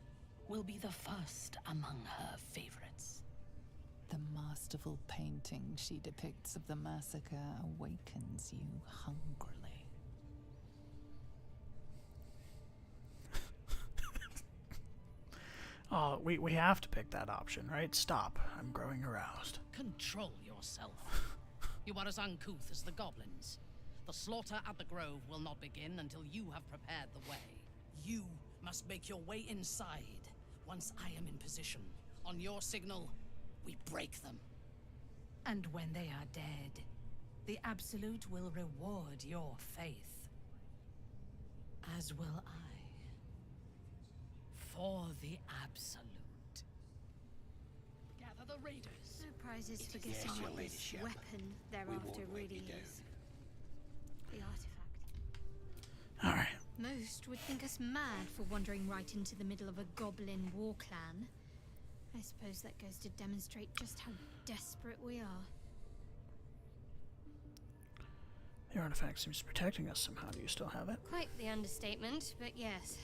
will be the first among her favorites. The masterful painting she depicts of the massacre awakens you hungrily. oh, we have to pick that option, right? Stop. I'm growing aroused. Control yourself. You are as uncouth as the goblins. The slaughter at the grove will not begin until you have prepared the way. You must make your way inside. Once I am in position, on your signal, we break them. And when they are dead, the Absolute will reward your faith. As will I. For the Absolute. Gather the raiders. No prizes for guessing what this weapon thereafter really is. The artifact. Alright. Most would think us mad for wandering right into the middle of a goblin war clan. I suppose that goes to demonstrate just how desperate we are. The artifact seems protecting us somehow. Do you still have it? Quite the understatement, but yes,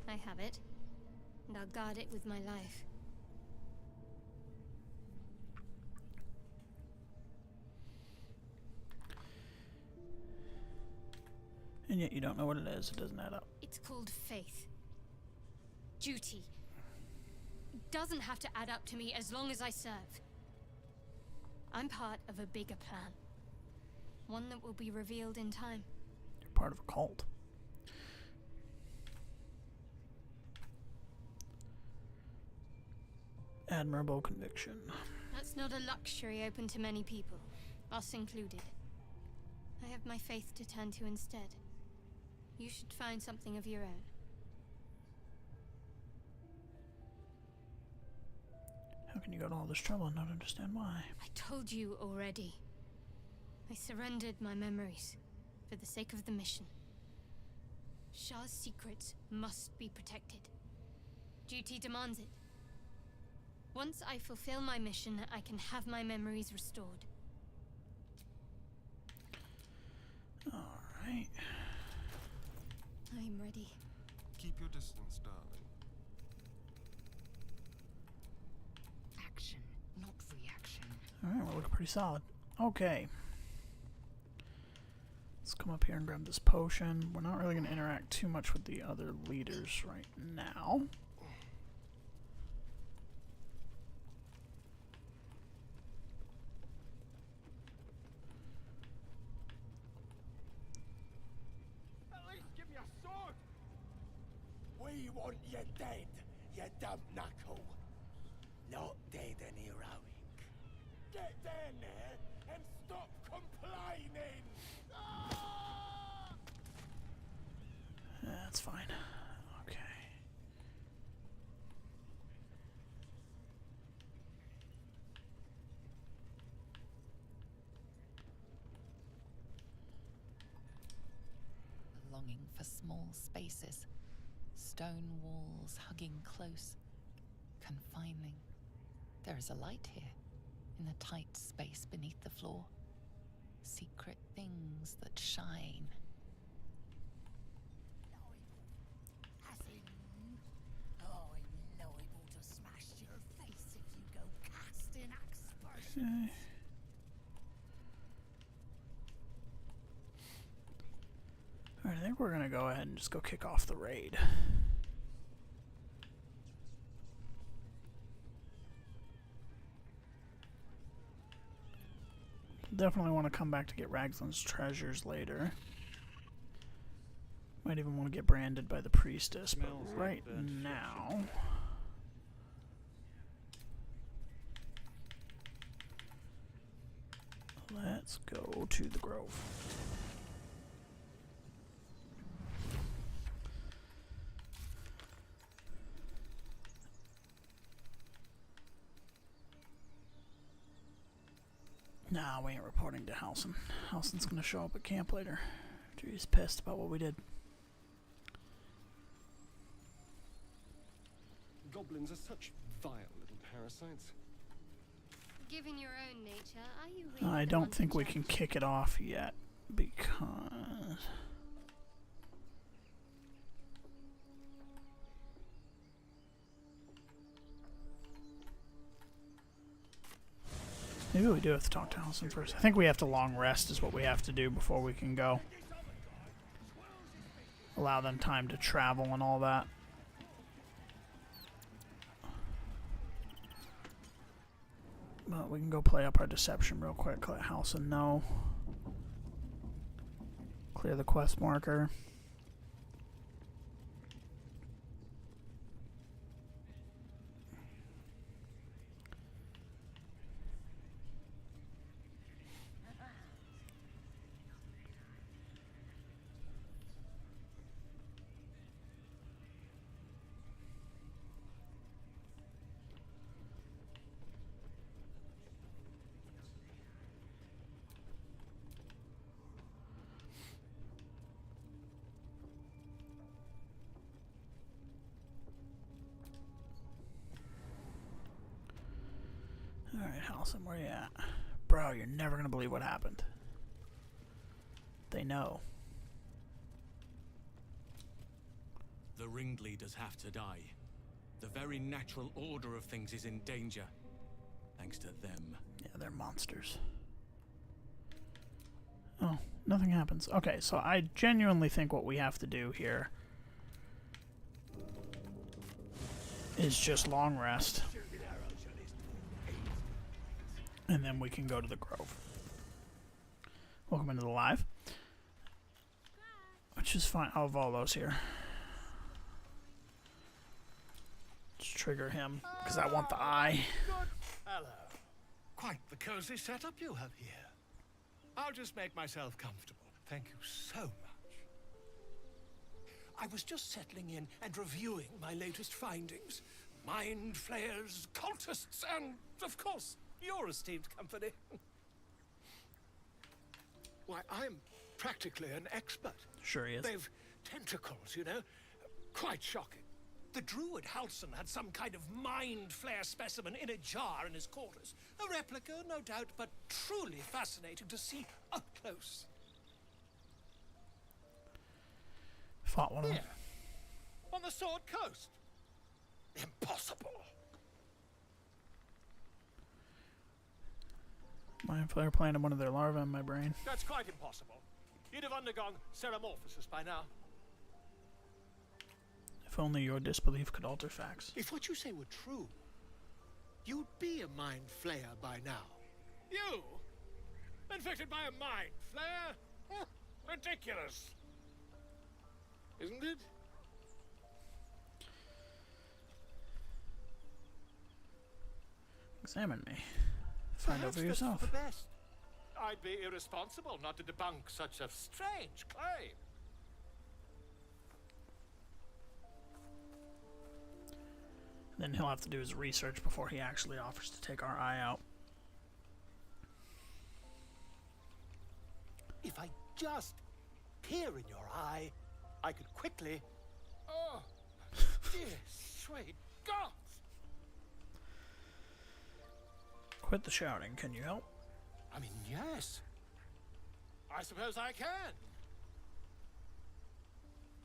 I have it. And I'll guard it with my life. And yet you don't know what it is. It doesn't add up. It's called faith. Duty. It doesn't have to add up to me as long as I serve. I'm part of a bigger plan. One that will be revealed in time. You're part of a cult. Admirable conviction. That's not a luxury open to many people, us included. I have my faith to turn to instead. You should find something of your own. How can you go to all this trouble and not understand why? I told you already. I surrendered my memories for the sake of the mission. Shah's secrets must be protected. Duty demands it. Once I fulfill my mission, I can have my memories restored. Alright. I'm ready. Keep your distance, darling. Action, not reaction. Alright, we're looking pretty solid. Okay. Let's come up here and grab this potion. We're not really going to interact too much with the other leaders right now. We want you dead, you dumb knuckle. Not dead and heroic. Get down there and stop complaining! That's fine. Okay. Longing for small spaces. Stone walls hugging close, confining. There is a light here, in the tight space beneath the floor. Secret things that shine. I'm liable to smash your face if you go casting aspersions. Okay. Alright, I think we're gonna go ahead and just go kick off the raid. Definitely want to come back to get Raglan's treasures later. Might even want to get branded by the priestess, but right now... let's go to the grove. Nah, we ain't reporting to Halson. Halson's gonna show up at camp later. He's pissed about what we did. Goblins are such vile little parasites. Given your own nature, are you really I the don't one to think we judge? can kick it off yet because... maybe we do have to talk to Halson first. I think we have to long rest is what we have to do before we can go. Allow them time to travel and all that. But we can go play up our deception real quick. Let Halson know. Clear the quest marker. Alright, Halson, where you at? Bro, you're never gonna believe what happened. They know. The ringleaders have to die. The very natural order of things is in danger. Thanks to them. Yeah, they're monsters. Oh, nothing happens. Okay, so I genuinely think what we have to do here is just long rest. And then we can go to the Grove. Welcome into the live. Which is fine. I'll have all those here. Let's trigger him, because I want the eye. Hello. Quite the cozy setup you have here. I'll just make myself comfortable. Thank you so much. I was just settling in and reviewing my latest findings. Mind flayers, cultists, and, of course, your esteemed company. Why, I'm practically an expert. Sure he is. They've tentacles, you know. Quite shocking. The druid Halson had some kind of mind flare specimen in a jar in his quarters. A replica, no doubt, but truly fascinating to see up close. Fought one of them. Here, on the Sword Coast. Impossible. Mind Flayer planted one of their larvae in my brain. That's quite impossible. You'd have undergone ceramorphosis by now. If only your disbelief could alter facts. If what you say were true, you'd be a mind flayer by now. You? Infected by a mind flayer? Huh, ridiculous. Isn't it? Examine me. Find out for Perhaps yourself. that's the best. I'd be irresponsible not to debunk such a strange claim. Then he'll have to do his research before he actually offers to take our eye out. If I just peer in your eye, I could quickly... Oh, dear sweet God! Quit the shouting, can you help? I mean, yes. I suppose I can.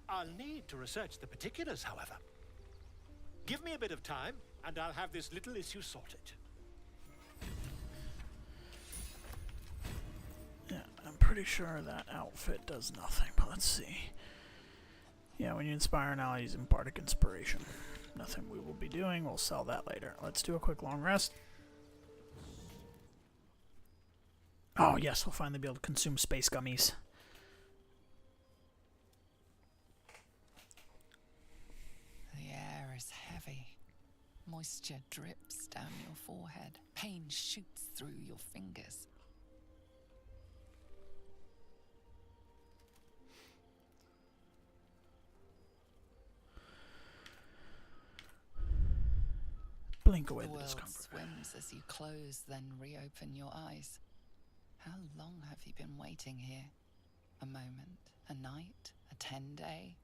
I'll need to research the particulars, however. Give me a bit of time, and I'll have this little issue sorted. Yeah, I'm pretty sure that outfit does nothing, but let's see. Yeah, when you inspire an ally using Bardic Inspiration. Nothing we will be doing, we'll sell that later. Let's do a quick long rest. Oh yes, we'll finally be able to consume space gummies. The air is heavy. Moisture drips down your forehead. Pain shoots through your fingers. Blink away the world discomfort. swims as you close, then reopen your eyes. How long have you been waiting here? A moment? A night? A 10-day?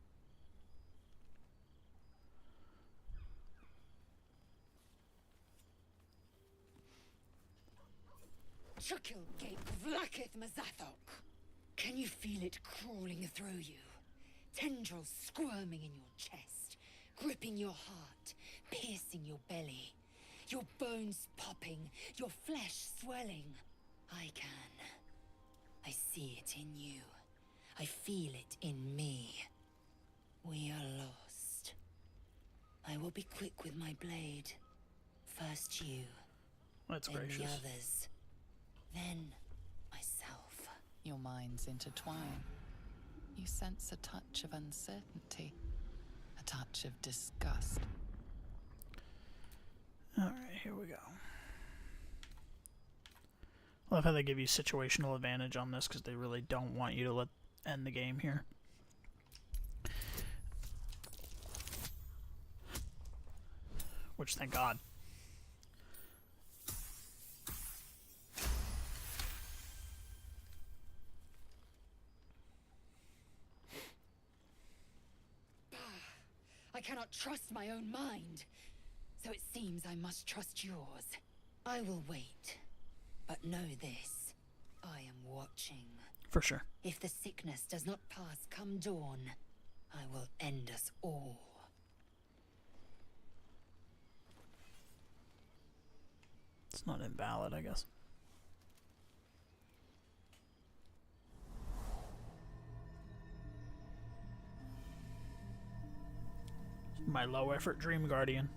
Chukil Gate Vlakith Mazathok. Can you feel it crawling through you? Tendrils squirming in your chest, gripping your heart, piercing your belly. Your bones popping, your flesh swelling. I can. I see it in you. I feel it in me. We are lost. I will be quick with my blade. First you. That's then gracious. the others. Then myself. Your minds intertwine. You sense a touch of uncertainty, a touch of disgust. Alright, here we go. I love how they give you situational advantage on this because they really don't want you to end the game here. Which, thank God. I cannot trust my own mind. So it seems I must trust yours. I will wait. But know this. I am watching. For sure. If the sickness does not pass come dawn, I will end us all. It's not invalid, I guess. My low effort Dream Guardian.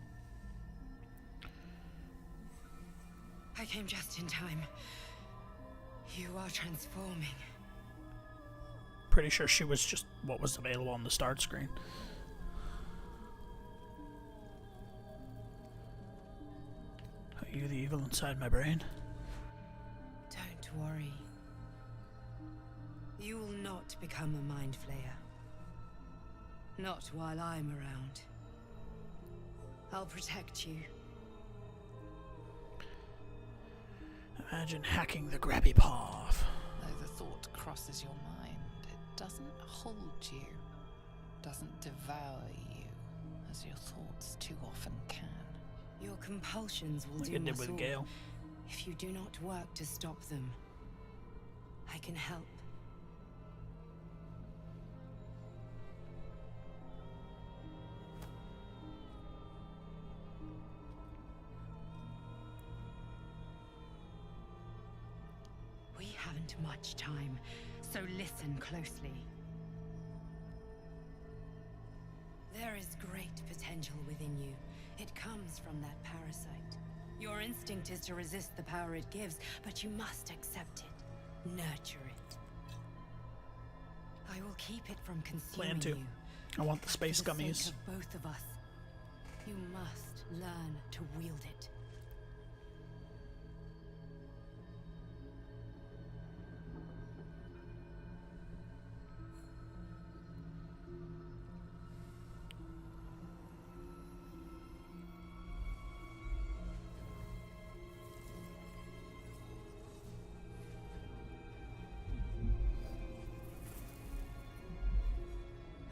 I came just in time. You are transforming. Pretty sure she was just what was available on the start screen. Are you the evil inside my brain? Don't worry. You will not become a mind flayer. Not while I'm around. I'll protect you. Imagine hacking the grabby paw off. Though the thought crosses your mind, it doesn't hold you, doesn't devour you, as your thoughts too often can. Your compulsions will Like do it did us with all. Gale. If you do not work to stop them, I can help. We haven't much time, so listen closely. There is great potential within you. It comes from that parasite. Your instinct is to resist the power it gives, but you must accept it. Nurture it. I will keep it from consuming Plan to. you. I want the space For the gummies. sake of both of us, you must learn to wield it.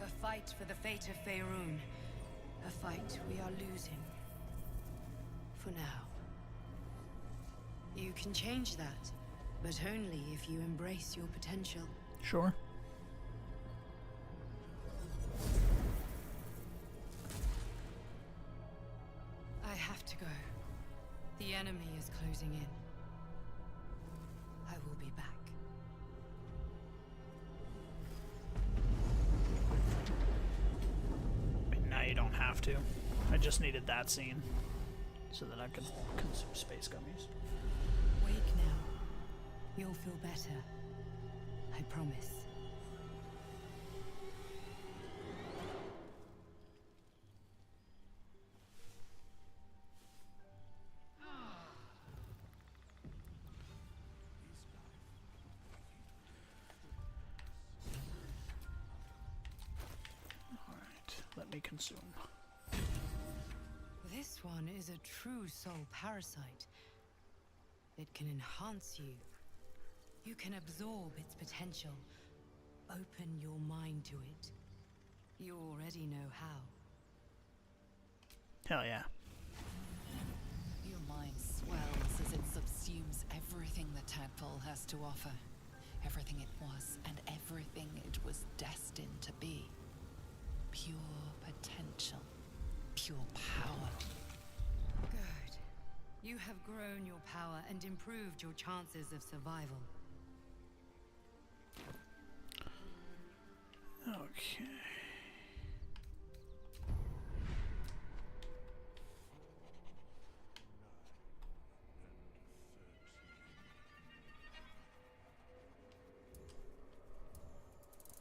A fight for the fate of Faerun. A fight we are losing. For now. You can change that, but only if you embrace your potential. Sure. I have to go. The enemy is closing in. I will be back. Now you don't have to. I just needed that scene so that I could consume space gummies. Wake now. You'll feel better. I promise. Alright, let me consume. This one is a true soul parasite. It can enhance you. You can absorb its potential. Open your mind to it. You already know how. Hell yeah. Your mind swells as it subsumes everything the tadpole has to offer. Everything it was and everything it was destined to be. Pure potential. Pure power. Good. You have grown your power and improved your chances of survival. Okay.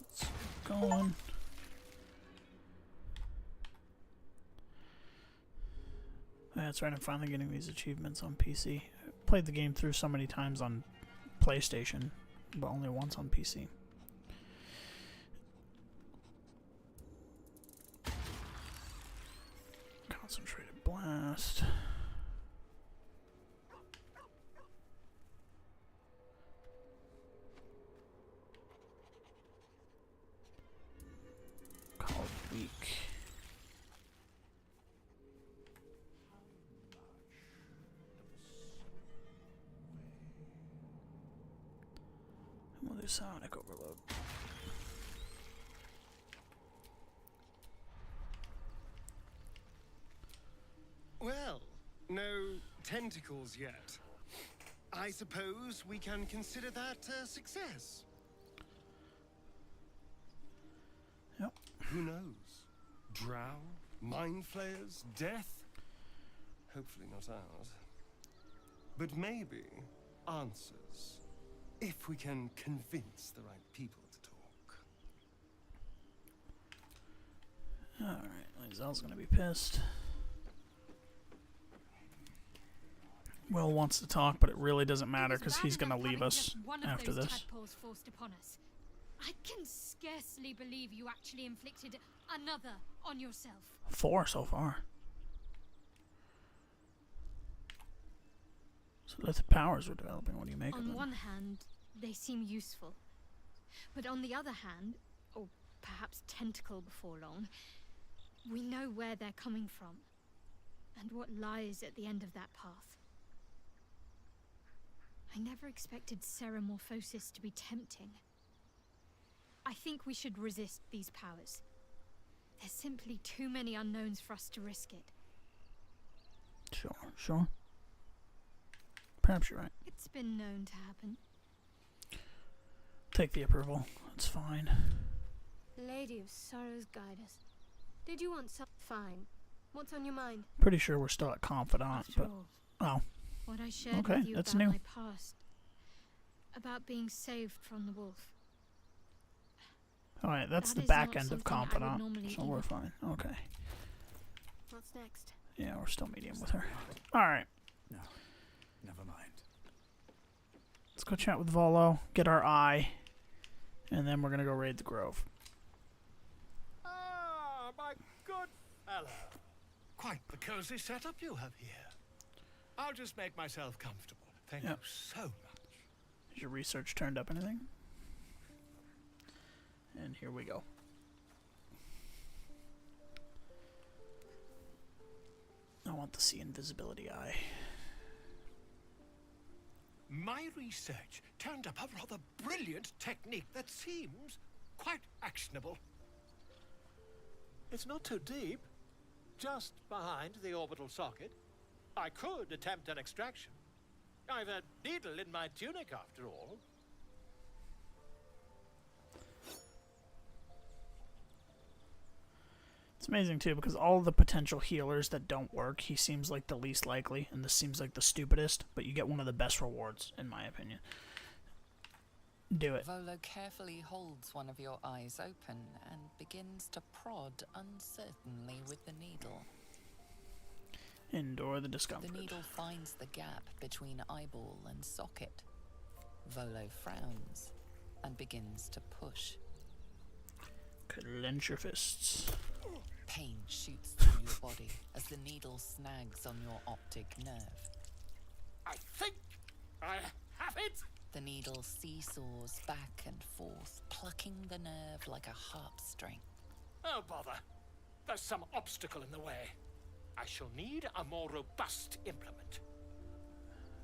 Let's keep going. That's right, I'm finally getting these achievements on PC. I played the game through so many times on PlayStation, but only once on PC. Concentrated blast. Call it weak. I'm gonna do sonic overload. Well, no tentacles yet. I suppose we can consider that a success. Yep. Who knows? Drow? Mind flayers, death? Hopefully not ours. But maybe answers, if we can convince the right people to talk. Alright, Lae'zel's gonna be pissed. Will wants to talk, but it really doesn't matter because he's gonna leave us after this. Tadpoles forced upon us. I can scarcely believe you actually inflicted another on yourself. 4 so far. So the powers we're developing, what do you make of them? On one hand, they seem useful. But on the other hand, or perhaps tentacle before long, we know where they're coming from and what lies at the end of that path. I never expected ceramorphosis to be tempting. I think we should resist these powers. There's simply too many unknowns for us to risk it. Sure. Perhaps you're right. It's been known to happen. Take the approval. It's fine. Lady of Sorrows, guide us. Did you want something? Fine. What's on your mind? Pretty sure we're still at confidant, but oh. What I shared Okay, with you that's about new. my past. About being saved from the wolf. Alright, that's That the is back not end of something I would confidant, normally so do. we're fine. Okay. What's next? Yeah, we're still medium with her. Alright. No, never mind. Let's go chat with Volo, get our eye, and then we're gonna go raid the Grove. Ah, my good fellow. Quite the cozy setup you have here. I'll just make myself comfortable. Thank you so much. Has your research turned up anything? And here we go. I want to see invisibility eye. My research turned up a rather brilliant technique that seems quite actionable. It's not too deep, just behind the orbital socket. I could attempt an extraction. I've a needle in my tunic after all. It's amazing too because all the potential healers that don't work, he seems like the least likely, and this seems like the stupidest, but you get one of the best rewards, in my opinion. Do it. Volo carefully holds one of your eyes open and begins to prod uncertainly with the needle. Endure the discomfort. The needle finds the gap between eyeball and socket. Volo frowns and begins to push. Clench your fists. Pain shoots through your body as the needle snags on your optic nerve. I think I have it! The needle seesaws back and forth, plucking the nerve like a harp string. Oh, bother. There's some obstacle in the way. I shall need a more robust implement.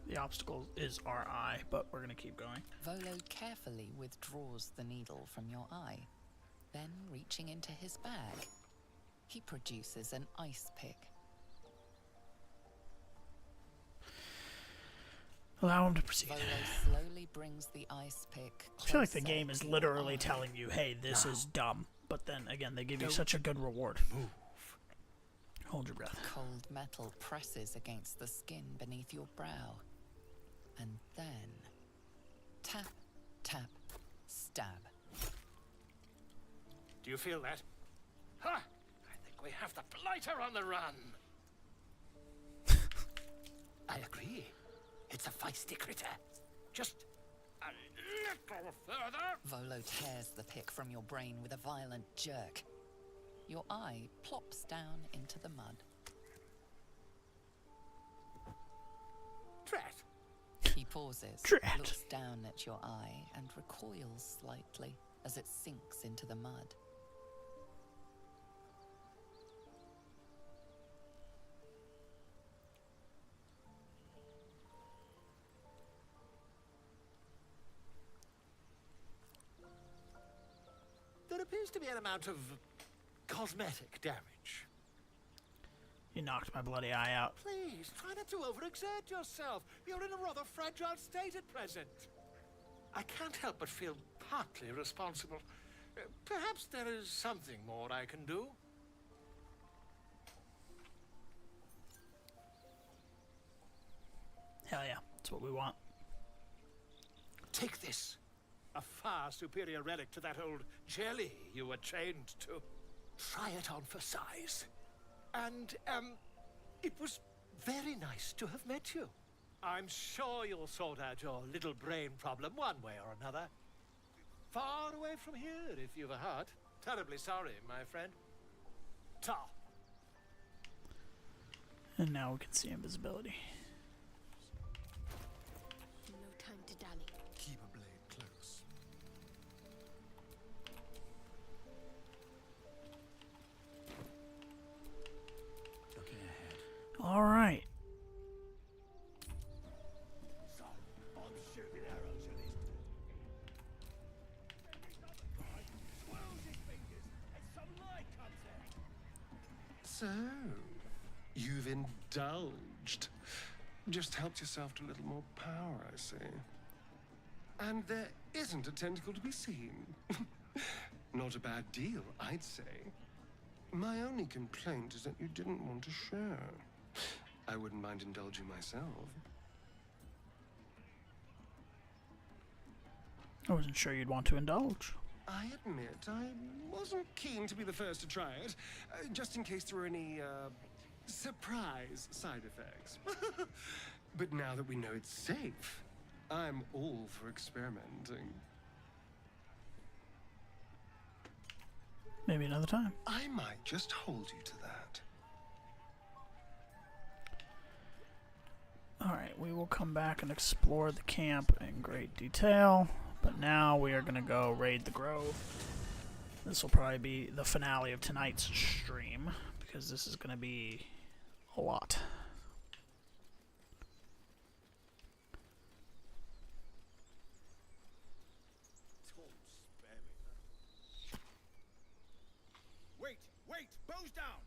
The obstacle is our eye, but we're gonna keep going. Volo carefully withdraws the needle from your eye. Then, reaching into his bag, he produces an ice pick. Allow him to proceed. Volo slowly brings the ice pick I feel like the closer game is to literally your eye. telling you, hey, this is dumb. But then, again, they give you Don't such a good reward. move. Hold your breath. Cold metal presses against the skin beneath your brow. And then, tap, tap, stab. Do you feel that? Ha! I think we have the blighter on the run. I agree. It's a feisty critter. Just a little further. Volo tears the pick from your brain with a violent jerk. Your eye plops down into the mud. Drat. He pauses, Drat. looks down at your eye, and recoils slightly as it sinks into the mud. There appears to be an amount of cosmetic damage. You knocked my bloody eye out. Please, try not to overexert yourself. You're in a rather fragile state at present. I can't help but feel partly responsible. Perhaps there is something more I can do. Hell yeah, that's what we want. Take this. A far superior relic to that old jelly you were chained to. Try it on for size. And, it was very nice to have met you. I'm sure you'll sort out your little brain problem one way or another. Far away from here, if you've a heart. Terribly sorry, my friend. Ta. And now we can see invisibility. No time to dally. Keep a blade close. Looking ahead. All right. So, you've indulged. Just helped yourself to a little more power, I see. And there isn't a tentacle to be seen. Not a bad deal, I'd say. My only complaint is that you didn't want to share. I wouldn't mind indulging myself. I wasn't sure you'd want to indulge. I admit, I wasn't keen to be the first to try it, just in case there were any, surprise side effects. But now that we know it's safe, I'm all for experimenting. Maybe another time. I might just hold you to that. Alright, we will come back and explore the camp in great detail. But now we are going to go raid the Grove. This will probably be the finale of tonight's stream, because this is going to be a lot. Wait! Bows down!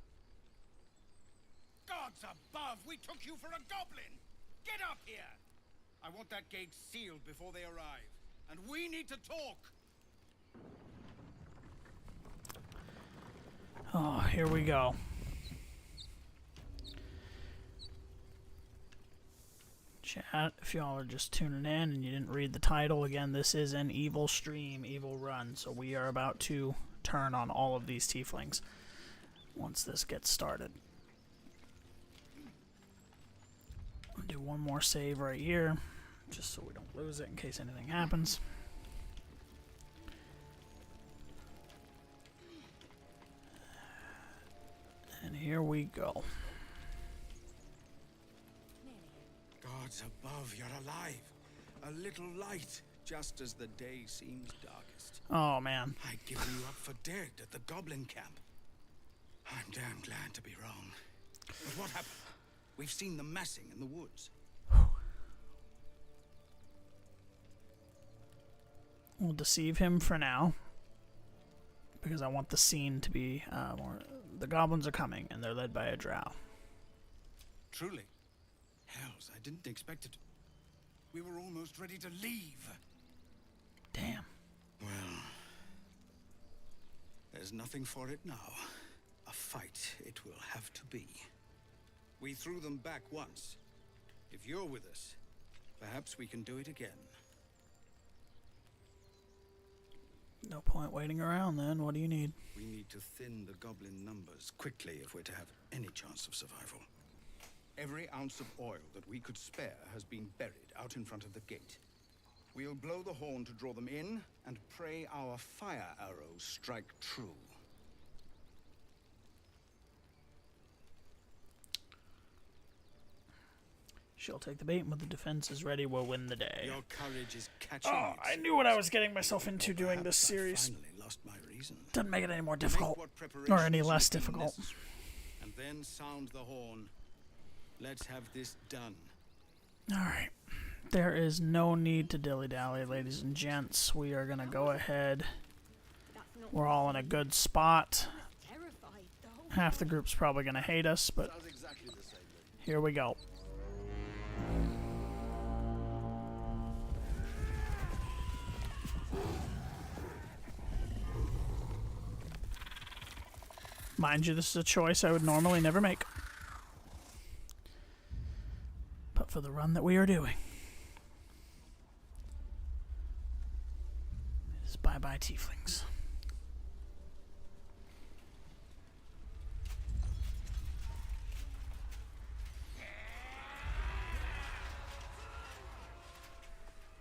Gods above! We took you for a goblin! Get up here! I want that gate sealed before they arrive. And we need to talk! Oh, here we go. Chat, if y'all are just tuning in and you didn't read the title, again, this is an evil stream, evil run. So we are about to turn on all of these tieflings once this gets started. I'll do one more save right here, just so we don't lose it in case anything happens. And here we go. Gods above, you're alive. A little light, just as the day seems darkest. Oh, man. I'd given you up for dead at the Goblin Camp. I'm damn glad to be wrong. But what happened? We've seen them massing in the woods. We'll deceive him for now, because I want the scene to be more... The goblins are coming, and they're led by a drow. Truly? Hells, I didn't expect it. We were almost ready to leave. Damn. Well, there's nothing for it now. A fight it will have to be. We threw them back once. If you're with us, perhaps we can do it again. No point waiting around then. What do you need? We need to thin the goblin numbers quickly if we're to have any chance of survival. Every ounce of oil that we could spare has been buried out in front of the gate. We'll blow the horn to draw them in and pray our fire arrows strike true. She'll take the bait, and when the defense is ready, we'll win the day. Your courage is catching Oh, its I knew what I was getting myself into doing this series. finally lost my reason. Doesn't make it any more Make difficult, what or any preparations less you deem difficult. necessary, and then sound the horn. Let's have this done. Alright. There is no need to dilly-dally, ladies and gents. We are going to go ahead. We're all in a good spot. Half the group's probably going to hate us, but here we go. Mind you, this is a choice I would normally never make. But for the run that we are doing. It's bye-bye tieflings.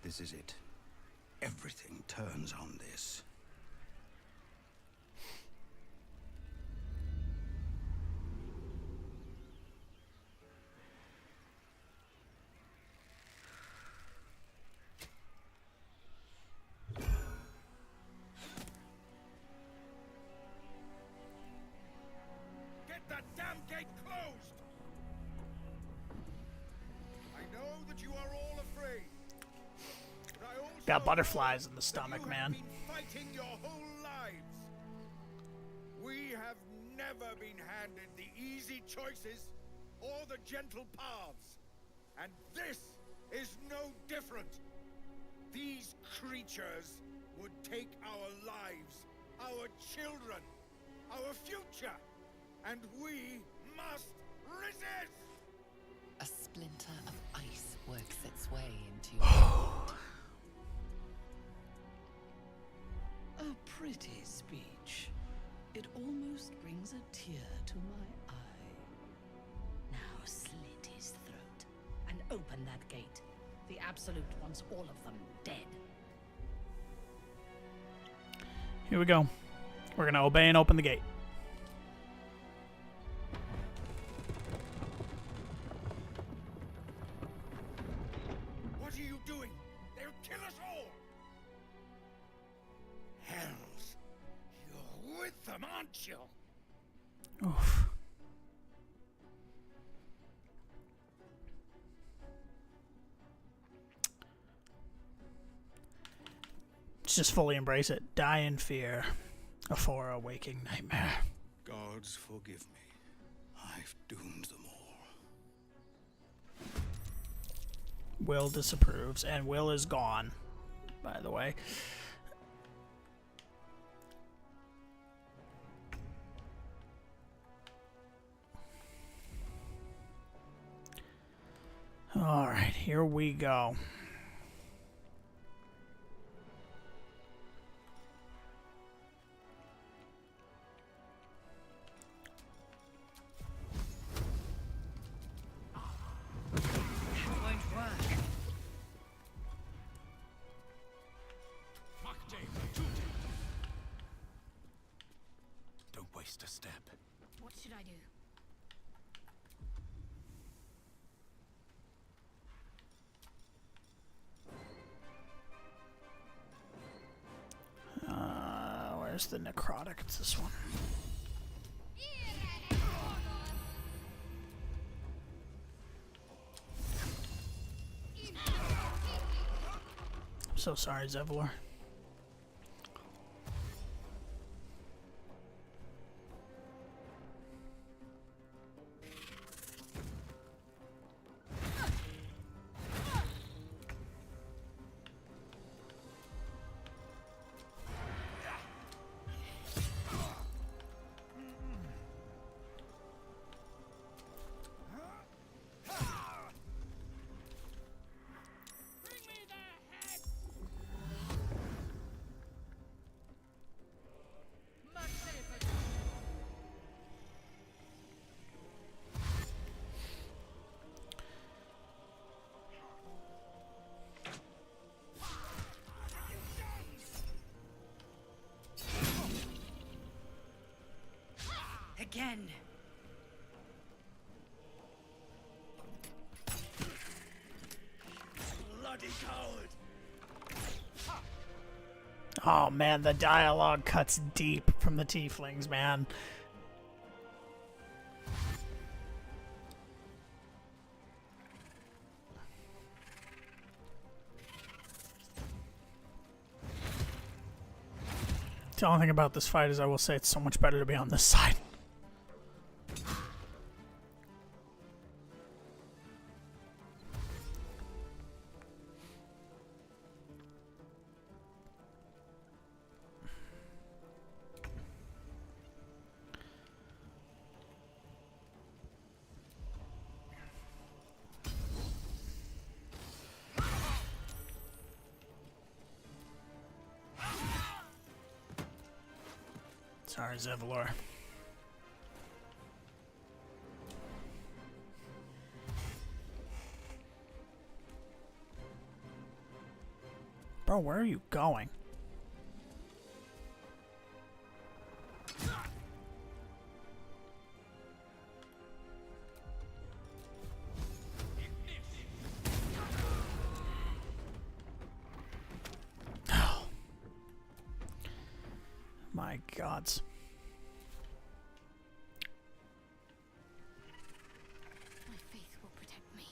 This is it. Everything turns on this. Get that damn gate closed! I know that you are all afraid. But I also Got butterflies in the stomach, man. been fighting your whole lives. We have never been handed the easy choices or the gentle paths. And this is no different. These creatures would take our lives, our children, our future, and we must resist! A splinter of ice works its way into your heart. A pretty speech. It almost brings a tear to my eye. Now slit his throat and open that gate. The Absolute wants all of them dead. Here we go. We're gonna obey and open the gate. What are you doing? They'll kill us all! Hells, you're with them, aren't you? Oof. Just fully embrace it. Die in fear. A for a waking nightmare. Gods forgive me. I've doomed them all. Will disapproves, and Will is gone, by the way. Alright, here we go. Don't waste a step. What should I do? Where's the necrotic? It's this one. I'm so sorry, Zevlor. Again. Bloody coward! Oh man, the dialogue cuts deep from the tieflings, man. The only thing about this fight is I will say it's so much better to be on this side. Sorry, Zevlor. Bro, where are you going? My gods. My faith will protect me.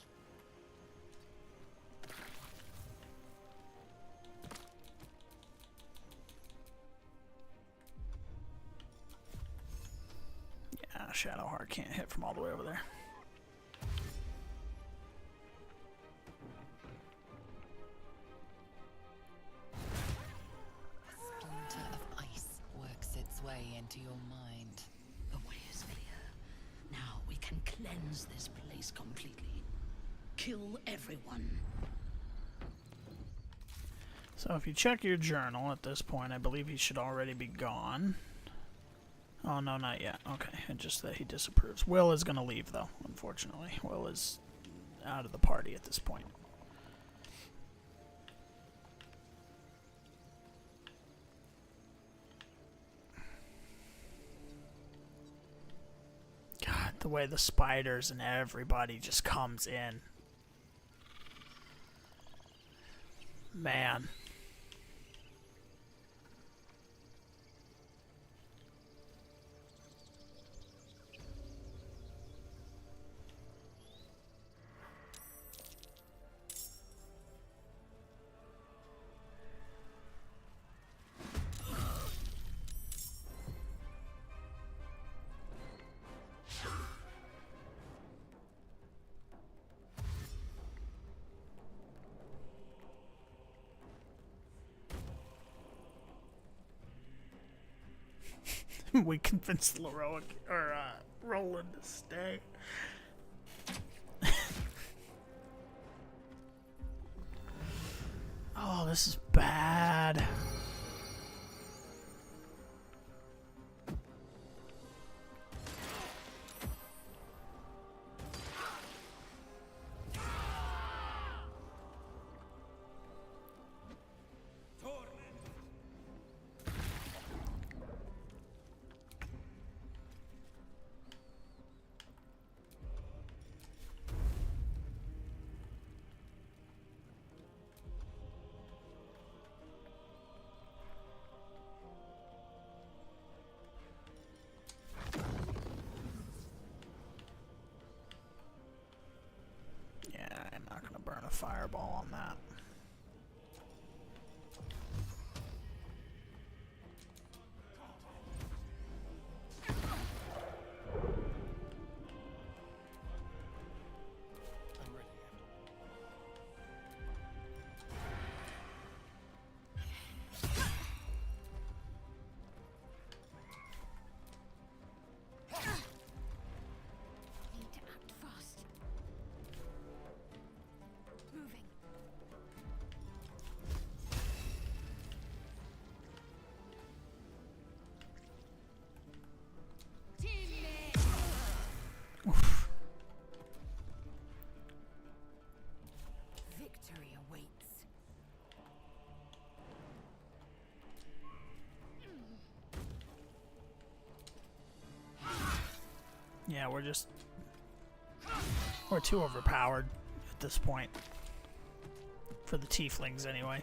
Yeah, Shadowheart can't hit from all the way over there. Into your mind. The way is clear. Now we can cleanse this place completely. Kill everyone. So if you check your journal at this point, I believe he should already be gone. Oh, no, not yet. Okay, and just that he disapproves. Will is going to leave, though, unfortunately. Will is out of the party at this point. God, the way the spiders and everybody just comes in. Man. We convinced Roland to stay. Oh, this is bad. Fireball on that. Victory awaits. Yeah, we're too overpowered at this point. For the tieflings, anyway.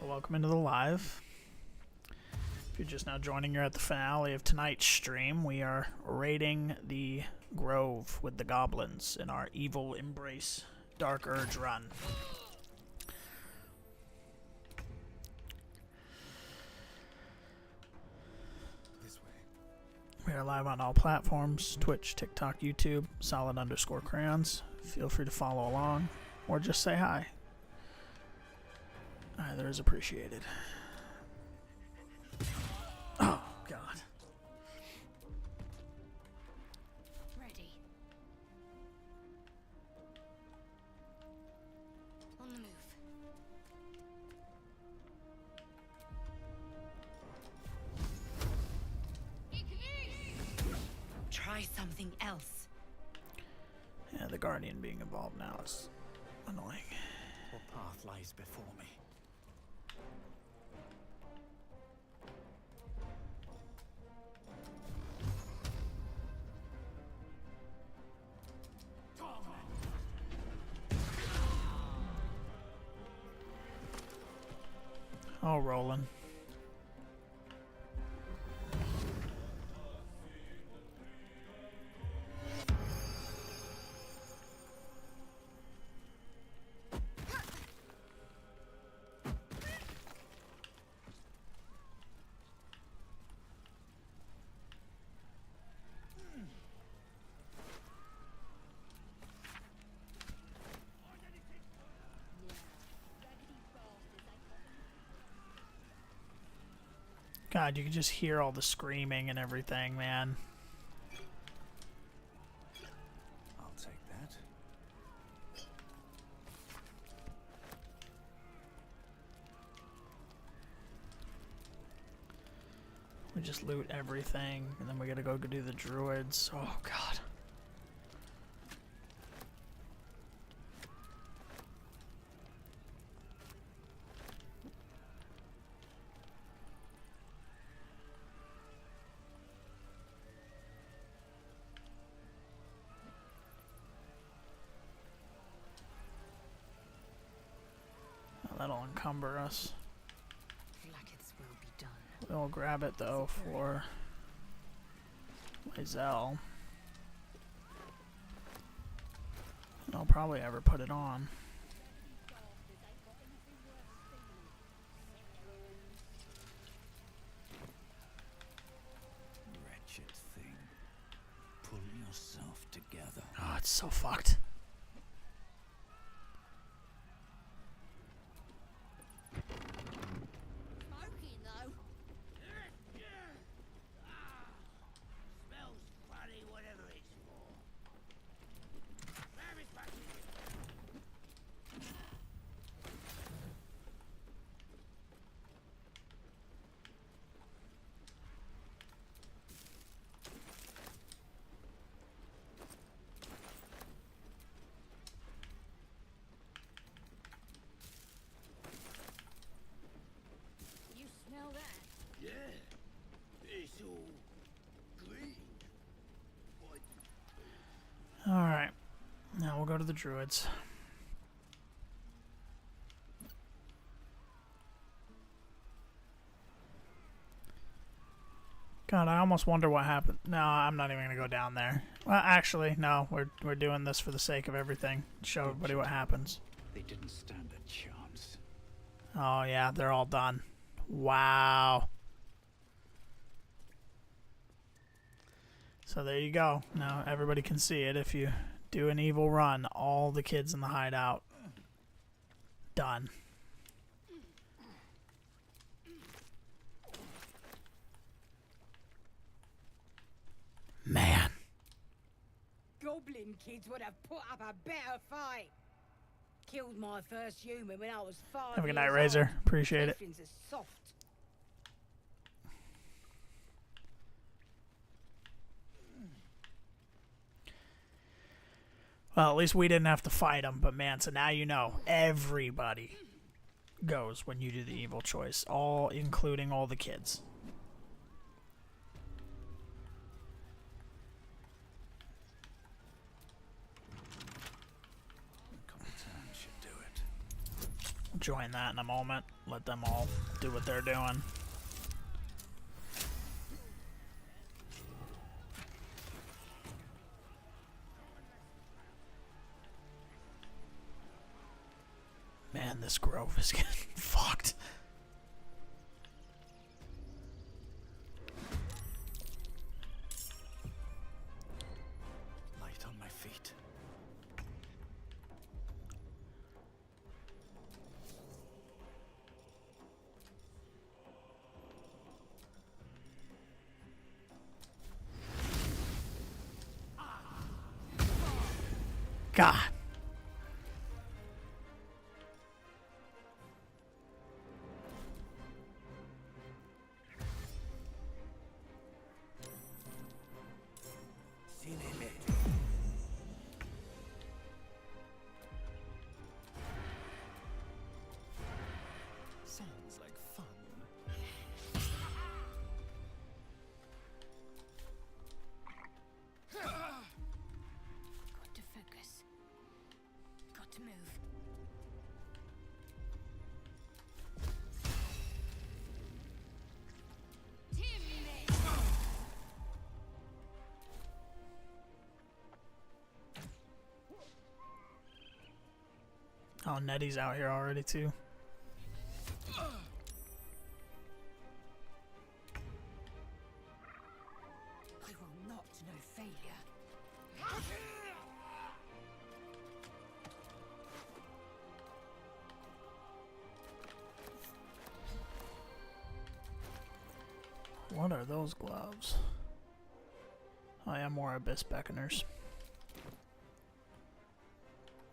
Welcome into the live. If you're just now joining, you're at the finale of tonight's stream. We are raiding the Grove with the goblins in our Evil Embrace Dark Urge run. We are live on all platforms: Twitch, TikTok, YouTube, solid_crayons. Feel free to follow along or just say hi. Either is appreciated. Oh, God. Ready. else. Yeah, the Guardian being involved now is annoying. What path lies before me? Oh, Roland. God, you can just hear all the screaming and everything, man. I'll take that. We just loot everything, and then we gotta go do the druids. Oh, God. That'll encumber us. We'll grab it though for Lizelle. And I'll probably ever put it on. Wretched thing. Pull yourself together. Oh, it's so fucked. Alright. Now we'll go to the druids. God, I almost wonder what happened. No, I'm not even gonna go down there. Well, actually, no. We're doing this for the sake of everything. Show everybody what happens. They didn't stand a chance. Oh yeah, they're all done. Wow. So there you go. Now everybody can see it. If you do an evil run, all the kids in the hideout. Done. Man. Goblin kids would have put up a better fight. Killed my first human when I was 5 Have a good night, years Razor. old. Appreciate it. Tieflings are soft. Well, at least we didn't have to fight them, but man, so now you know. Everybody goes when you do the evil choice, all including all the kids. Should do it. I'll join that in a moment. Let them all do what they're doing. Man, this grove is getting fucked. Light on my feet. God. to move. Oh, Nettie's out here already too. I will not know failure. What are those gloves? I am more Abyss Beckoners.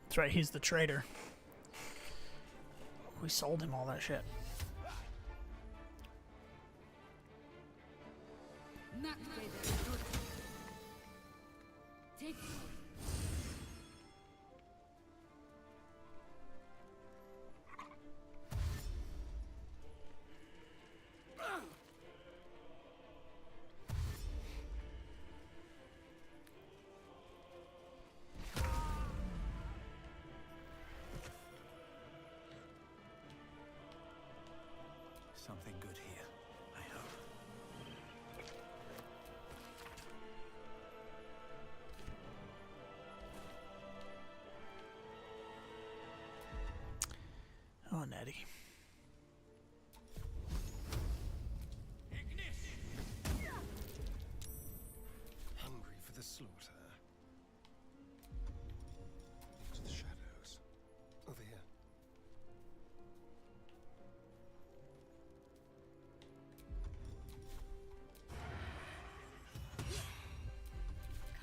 That's right, he's the traitor. We sold him all that shit. Take Something good here, I hope. Oh, Nettie. Hungry for the slaughter. Into the shadows. Over here.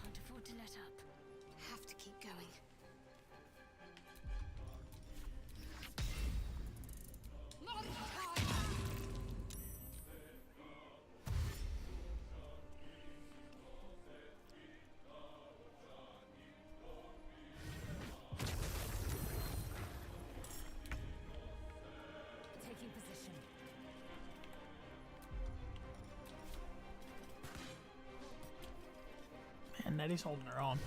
Can't afford to let up. Have to keep going. taking position. Man, Nettie's holding her own.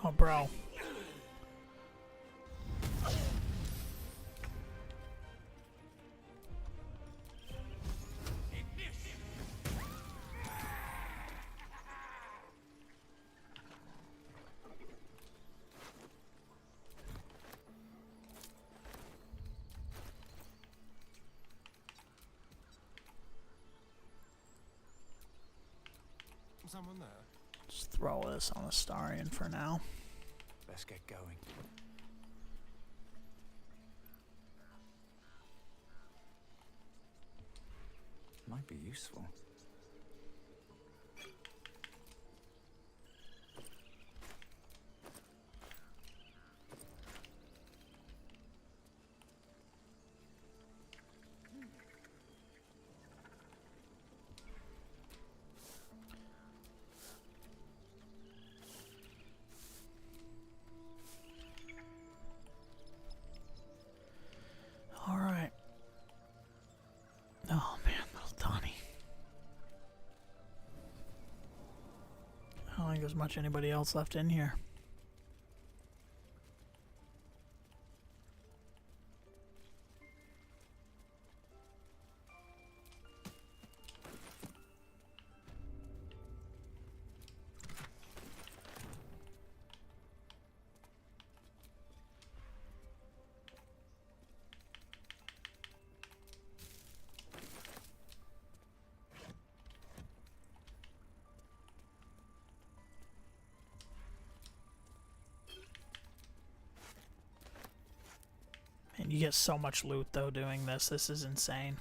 Oh, bro. Someone there? Just throw this on the Starian for now. Let's get going. Might be useful. Alright. Oh man, little Donnie. I don't think there's much anybody else left in here. And you get so much loot though doing this. This is insane.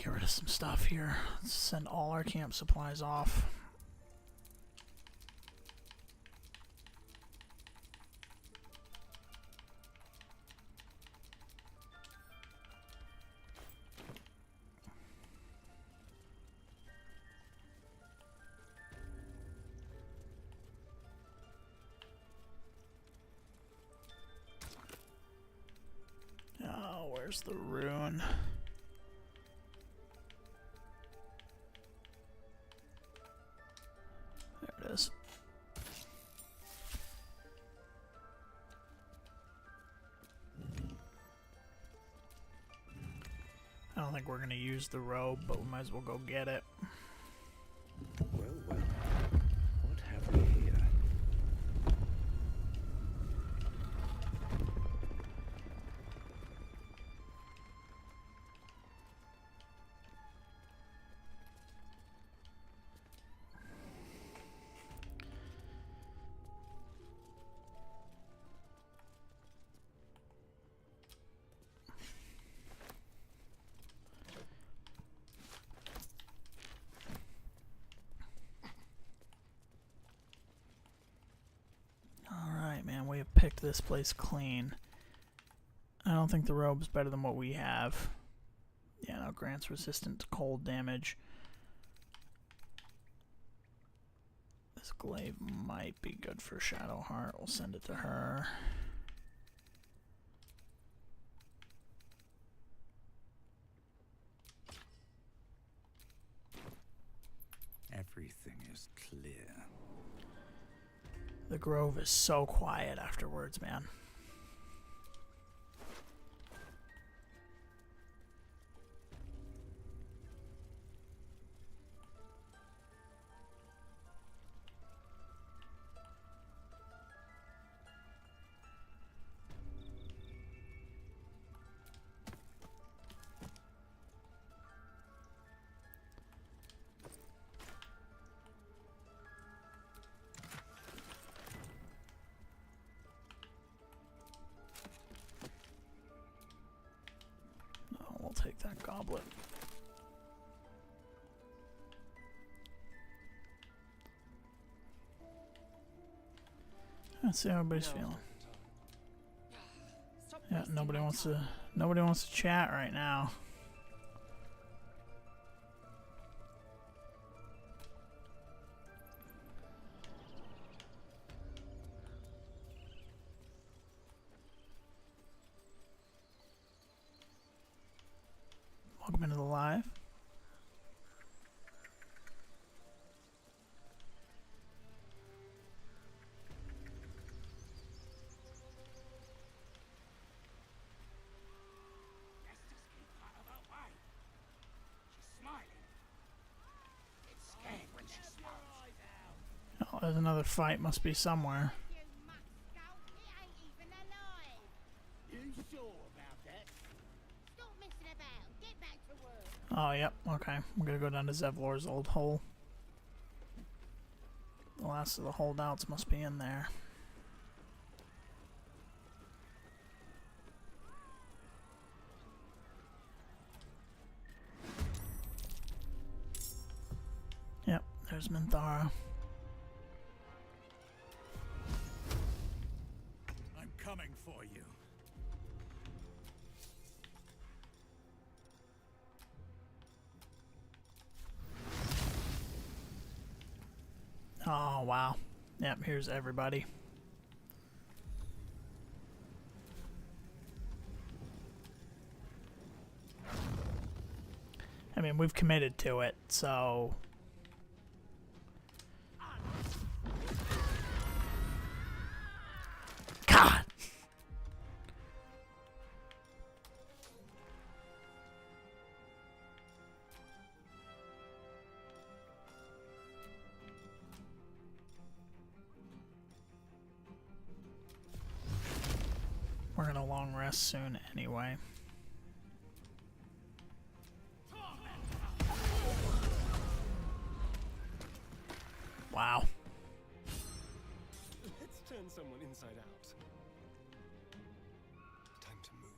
get rid of some stuff here. Let's send all our camp supplies off. Oh, where's the rune? There it is. I don't think we're gonna use the robe, but we might as well go get it. Well, well. What have we here? Picked this place clean. I don't think the robe's better than what we have. Yeah, no, grants resistant to cold damage. This glaive might be good for Shadowheart. We'll send it to her. Everything is clear. The grove is so quiet afterwards, man. Take that goblet. Let's see how everybody's feeling. Yeah, nobody wants to chat right now. Welcome into the live. Oh, there's another fight. Must be somewhere. Oh, yep, okay. I'm gonna go down to Zevlor's old hole. The last of the holdouts must be in there. Yep, there's Minthara. I'm coming for you. Oh, wow. Yep, here's everybody. I mean, we've committed to it, so... God! We're gonna long rest soon anyway. Wow. Let's turn someone inside out. Time to move.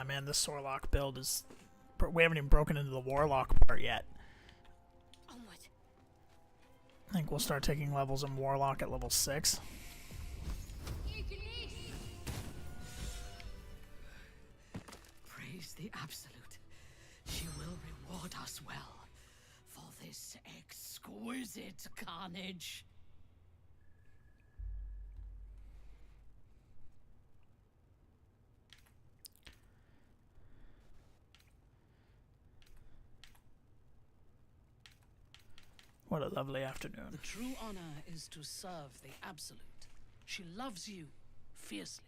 man, this Sorlock build is... We haven't even broken into the Warlock part yet. Onward. I think we'll start taking levels in Warlock at level 6. Praise the Absolute. She will reward us well for this exquisite carnage. What a lovely afternoon. The true honor is to serve the Absolute. She loves you fiercely.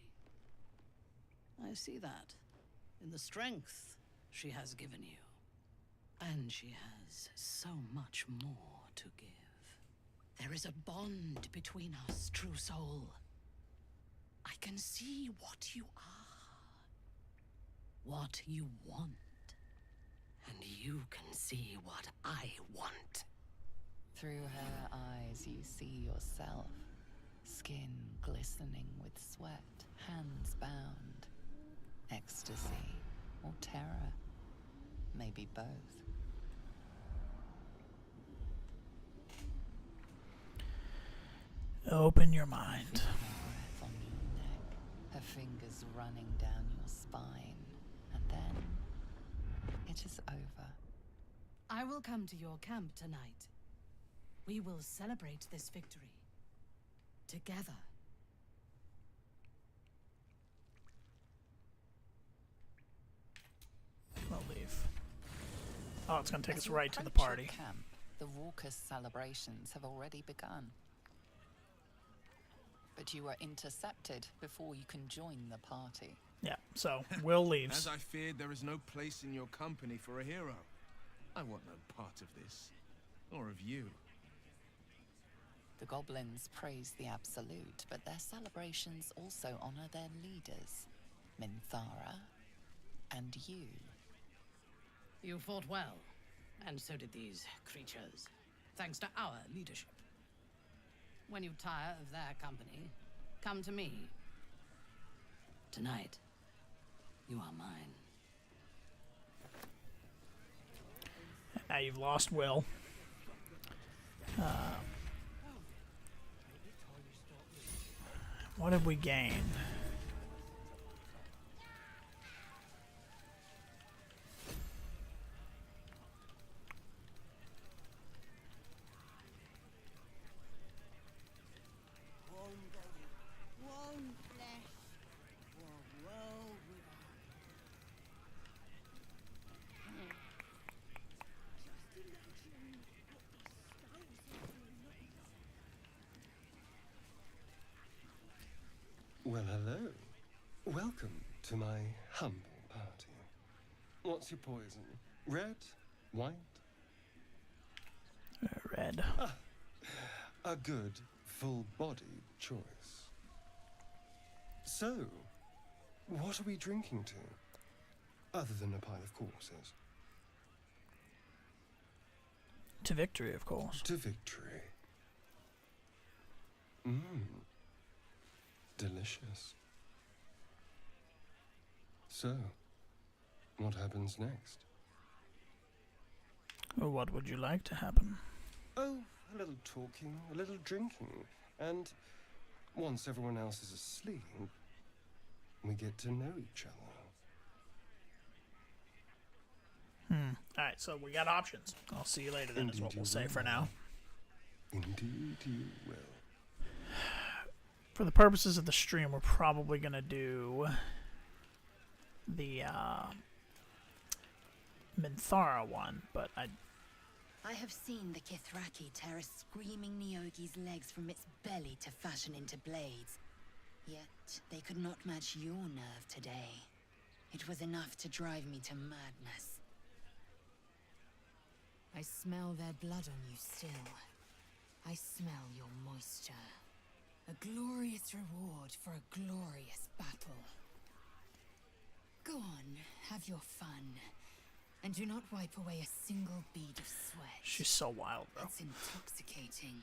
I see that in the strength she has given you. And she has so much more to give. There is a bond between us, true soul. I can see what you are, what you want, and you can see what I want. Through her eyes you see yourself, skin glistening with sweat, hands bound. Ecstasy or terror, maybe both. Open your mind. Feel her breath on your neck, her fingers running down your spine, and then it is over. I will come to your camp tonight. We will celebrate this victory together. We'll leave. Oh, it's going to take As us you right to the approach party. your camp, the raucous celebrations have already begun. But you are intercepted before you can join the party. Yeah, so Will leaves. As I feared, there is no place in your company for a hero. I want no part of this, or of you. The goblins praise the Absolute, but their celebrations also honor their leaders, Minthara and you. You fought well, and so did these creatures, thanks to our leadership. When you tire of their company, come to me. Tonight, you are mine. Now you've lost Will. What did we gain? Well, hello. Welcome to my humble party. What's your poison? Red? White? Red. Ah, a good, full-bodied choice. So, what are we drinking to? Other than a pile of corpses. To victory, of course. To victory. Delicious. So, what happens next? Well, what would you like to happen? Oh, a little talking, a little drinking, and once everyone else is asleep, we get to know each other. Alright, so we got options. I'll see you later then, Indeed is what we'll you say will. for now. Indeed you will. For the purposes of the stream, we're probably going to do the Minthara one, but I have seen the Githyanki tear a screaming Neogi's legs from its belly to fashion into blades. Yet they could not match your nerve today. It was enough to drive me to madness. I smell their blood on you still. I smell your moisture. A glorious reward for a glorious battle. Go on, have your fun. And do not wipe away a single bead of sweat. she's so wild, bro. It's intoxicating.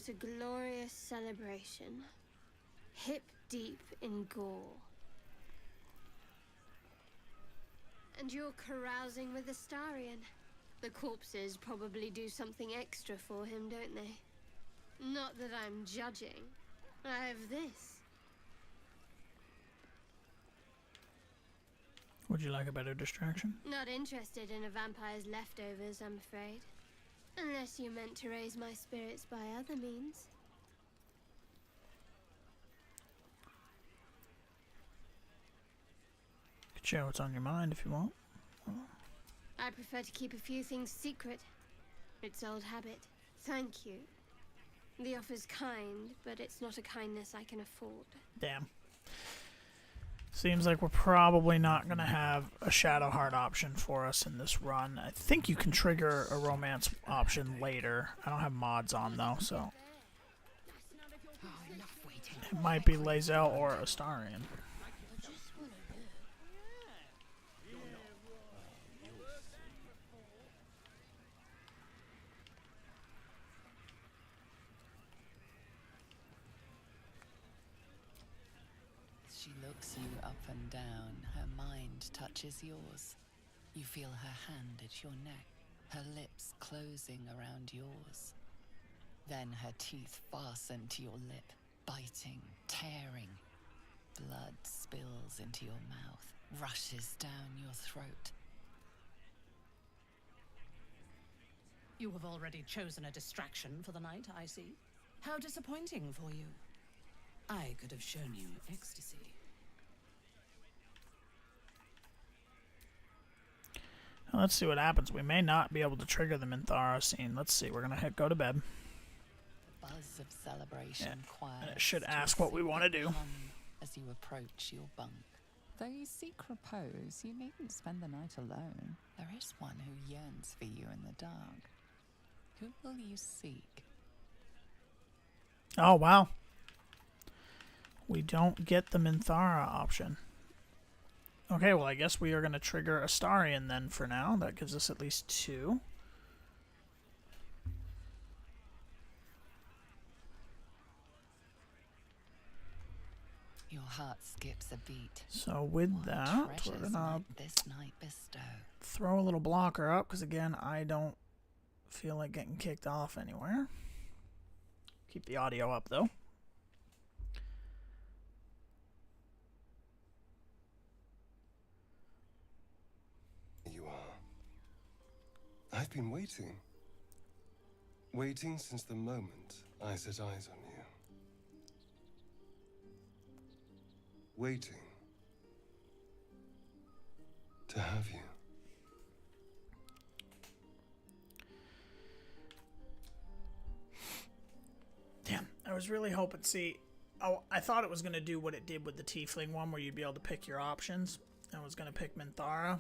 a glorious celebration, hip deep in gore. And you're carousing with Astarion. The corpses probably do something extra for him, don't they? Not that I'm judging. I have this. Would you like a better distraction? Not interested in a vampire's leftovers, I'm afraid. Unless you meant to raise my spirits by other means. Could share what's on your mind if you want. I prefer to keep a few things secret. It's old habit. Thank you. The offer's kind, but it's not a kindness I can afford. Damn. Seems like we're probably not going to have a Shadowheart option for us in this run. I think you can trigger a romance option later. I don't have mods on though, so it might be Lae'zel or Astarion. She looks you up and down, her mind touches yours. You feel her hand at your neck, her lips closing around yours. Then her teeth fasten to your lip, biting, tearing. Blood spills into your mouth, rushes down your throat. You have already chosen a distraction for the night, I see. How disappointing for you. I could have shown you ecstasy. Now, let's see what happens. We may not be able to trigger the Minthara scene. Let's see. We're going to go to bed. Buzz of celebration quiet. And it should ask what we want to do. As you approach your bunk. Though you seek repose, you needn't spend the night alone. There is one who yearns for you in the dark. Who will you seek? Oh, wow. We don't get the Minthara option. Okay, well, I guess we are going to trigger Astarion then for now. That gives us at least 2. Your heart skips a beat. So with that, we're going to this night bestow. throw a little blocker up, because again, I don't feel like getting kicked off anywhere. Keep the audio up, though. You are. I've been waiting. Waiting since the moment I set eyes on you. Waiting to have you. Damn, I was really hoping, I thought it was going to do what it did with the Tiefling one, where you'd be able to pick your options. I was going to pick Minthara,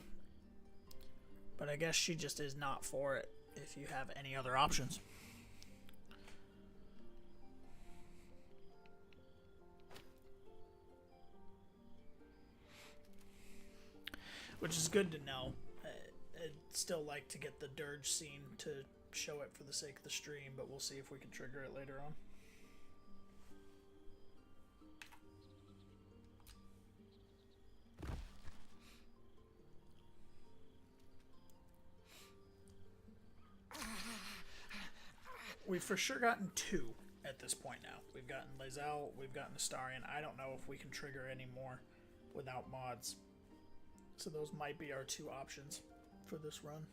but I guess she just is not for it if you have any other options. Which is good to know. I'd still like to get the Dirge scene to show it for the sake of the stream, but we'll see if we can trigger it later on. We've for sure gotten 2 at this point now. We've gotten Lae'zel, we've gotten Astarion. I don't know if we can trigger any more without mods. So those might be our 2 options for this run.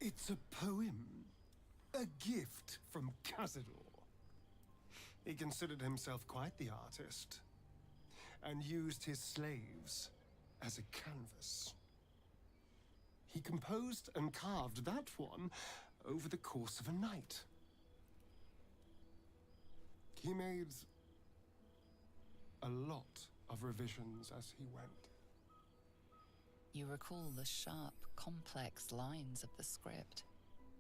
It's a poem. A gift from Cazador. He considered himself quite the artist, and used his slaves as a canvas. He composed and carved that one over the course of a night. He made a lot of revisions as he went. You recall the sharp, complex lines of the script.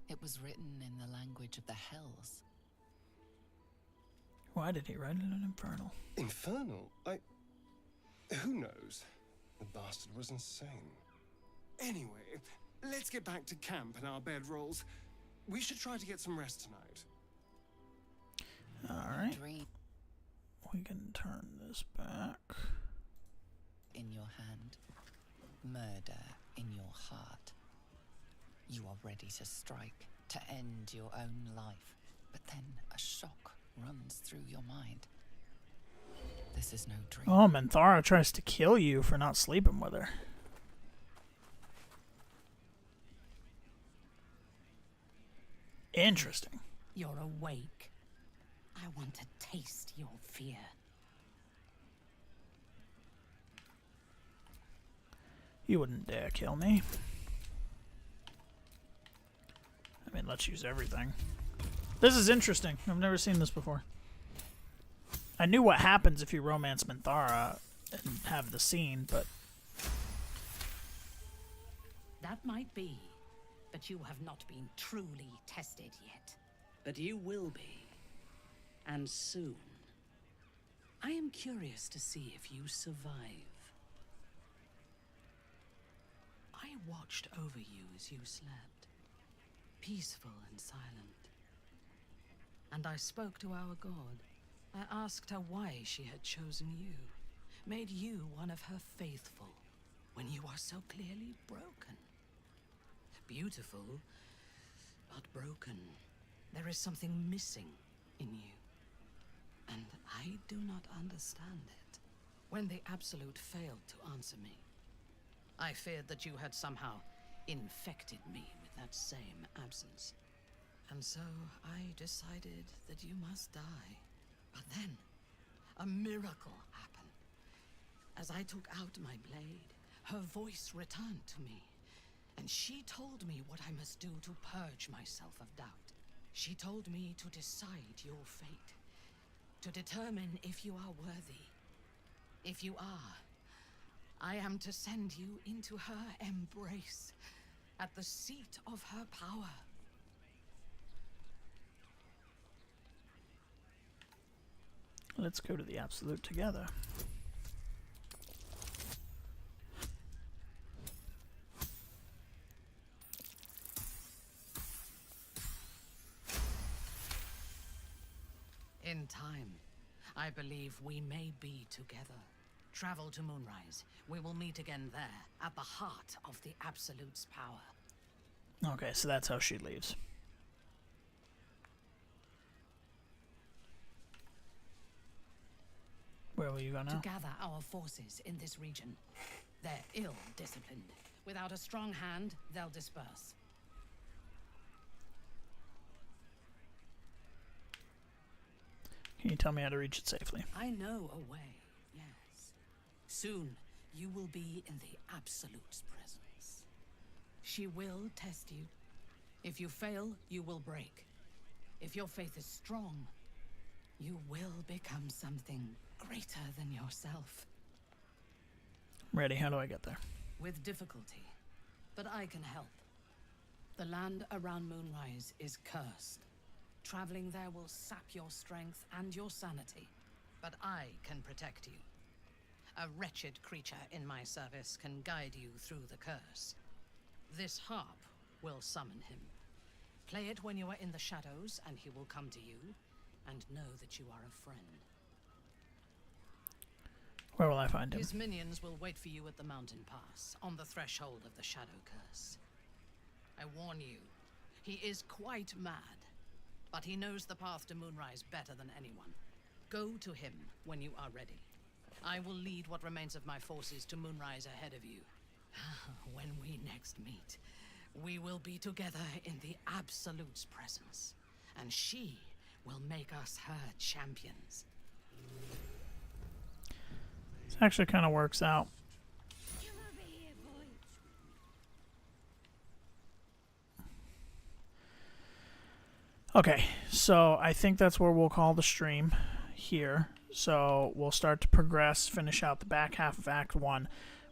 It was written in the language of the Hells. Why did he write it in Infernal? Infernal? Who knows? The bastard was insane. Anyway, let's get back to camp and our bedrolls. We should try to get some rest tonight. Alright. We can turn this back. In your hand, murder in your heart. You are ready to strike, to end your own life. But then a shock runs through your mind. This is no dream. Oh, Minthara tries to kill you for not sleeping with her. Interesting. You're awake. I want to taste your fear. You wouldn't dare kill me. I mean, let's use everything. This is interesting. I've never seen this before. I knew what happens if you romance Minthara and have the scene, but... That might be, but you have not been truly tested yet. But you will be. And soon. I am curious to see if you survive. I watched over you as you slept, peaceful and silent. And I spoke to our god. I asked her why she had chosen you, made you one of her faithful, when you are so clearly broken. Beautiful, but broken. There is something missing in you. And I do not understand it. When the Absolute failed to answer me, I feared that you had somehow infected me with that same absence. And so I decided that you must die. But then, a miracle happened. As I took out my blade, her voice returned to me. And she told me what I must do to purge myself of doubt. She told me to decide your fate. To determine if you are worthy. If you are, I am to send you into her embrace, at the seat of her power. Let's go to the Absolute together. In time, I believe we may be together. Travel to Moonrise. We will meet again there, at the heart of the Absolute's power. Okay, so that's how she leaves. Where will you go now? To gather our forces in this region. They're ill-disciplined. Without a strong hand, they'll disperse. Can you tell me how to reach it safely? I know a way, yes. Soon, you will be in the Absolute's presence. She will test you. If you fail, you will break. If your faith is strong, you will become something greater than yourself. Ready, how do I get there? With difficulty, but I can help. The land around Moonrise is cursed. Traveling there will sap your strength and your sanity, but I can protect you. A wretched creature in my service can guide you through the curse. This harp will summon him. Play it when you are in the shadows, and he will come to you, and know that you are a friend. Where will I find him? His minions will wait for you at the mountain pass, on the threshold of the Shadow Curse. I warn you, he is quite mad, but he knows the path to Moonrise better than anyone. Go to him when you are ready. I will lead what remains of my forces to Moonrise ahead of you. When we next meet, we will be together in the Absolute's presence, and she will make us her champions. This actually kind of works out. Okay, so I think that's where we'll call the stream here. So we'll start to progress, finish out the back half of Act 1.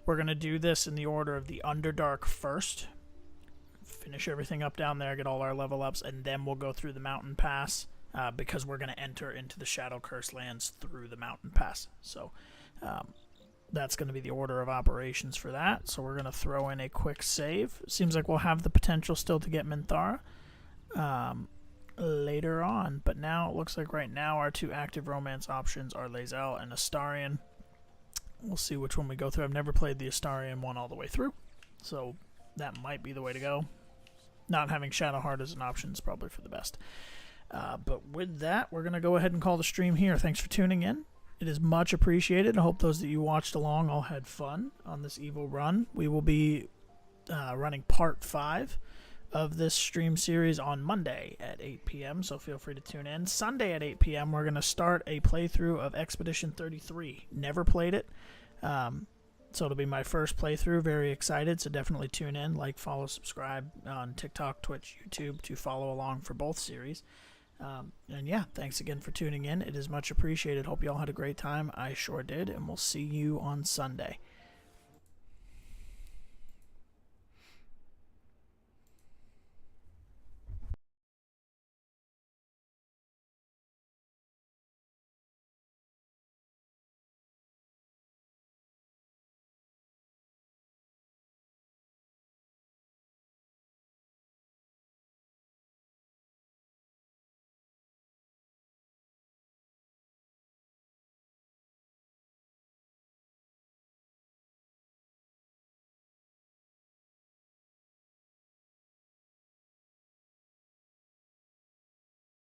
We're going to do this in the order of the Underdark first. Finish everything up down there, get all our level ups, and then we'll go through the mountain pass because we're going to enter into the Shadow Curse lands through the mountain pass. So that's going to be the order of operations for that. So we're going to throw in a quick save. Seems like we'll have the potential still to get Minthara later on, but now it looks like right now our 2 active romance options are Lae'zel and Astarion. We'll see which one we go through. I've never played the Astarion one all the way through, so that might be the way to go. Not having Shadowheart as an option is probably for the best. But with that, we're going to go ahead and call the stream here. Thanks for tuning in. It is much appreciated. I hope those that you watched along all had fun on this evil run. We will be running part 5 of this stream series on Monday at 8 p.m., so feel free to tune in. Sunday at 8 p.m., we're going to start a playthrough of Expedition 33. Never played it, so it'll be my first playthrough. Very excited, so definitely tune in. Like, follow, subscribe on TikTok, Twitch, YouTube to follow along for both series. And yeah, thanks again for tuning in. It is much appreciated. Hope you all had a great time. I sure did, and we'll see you on Sunday.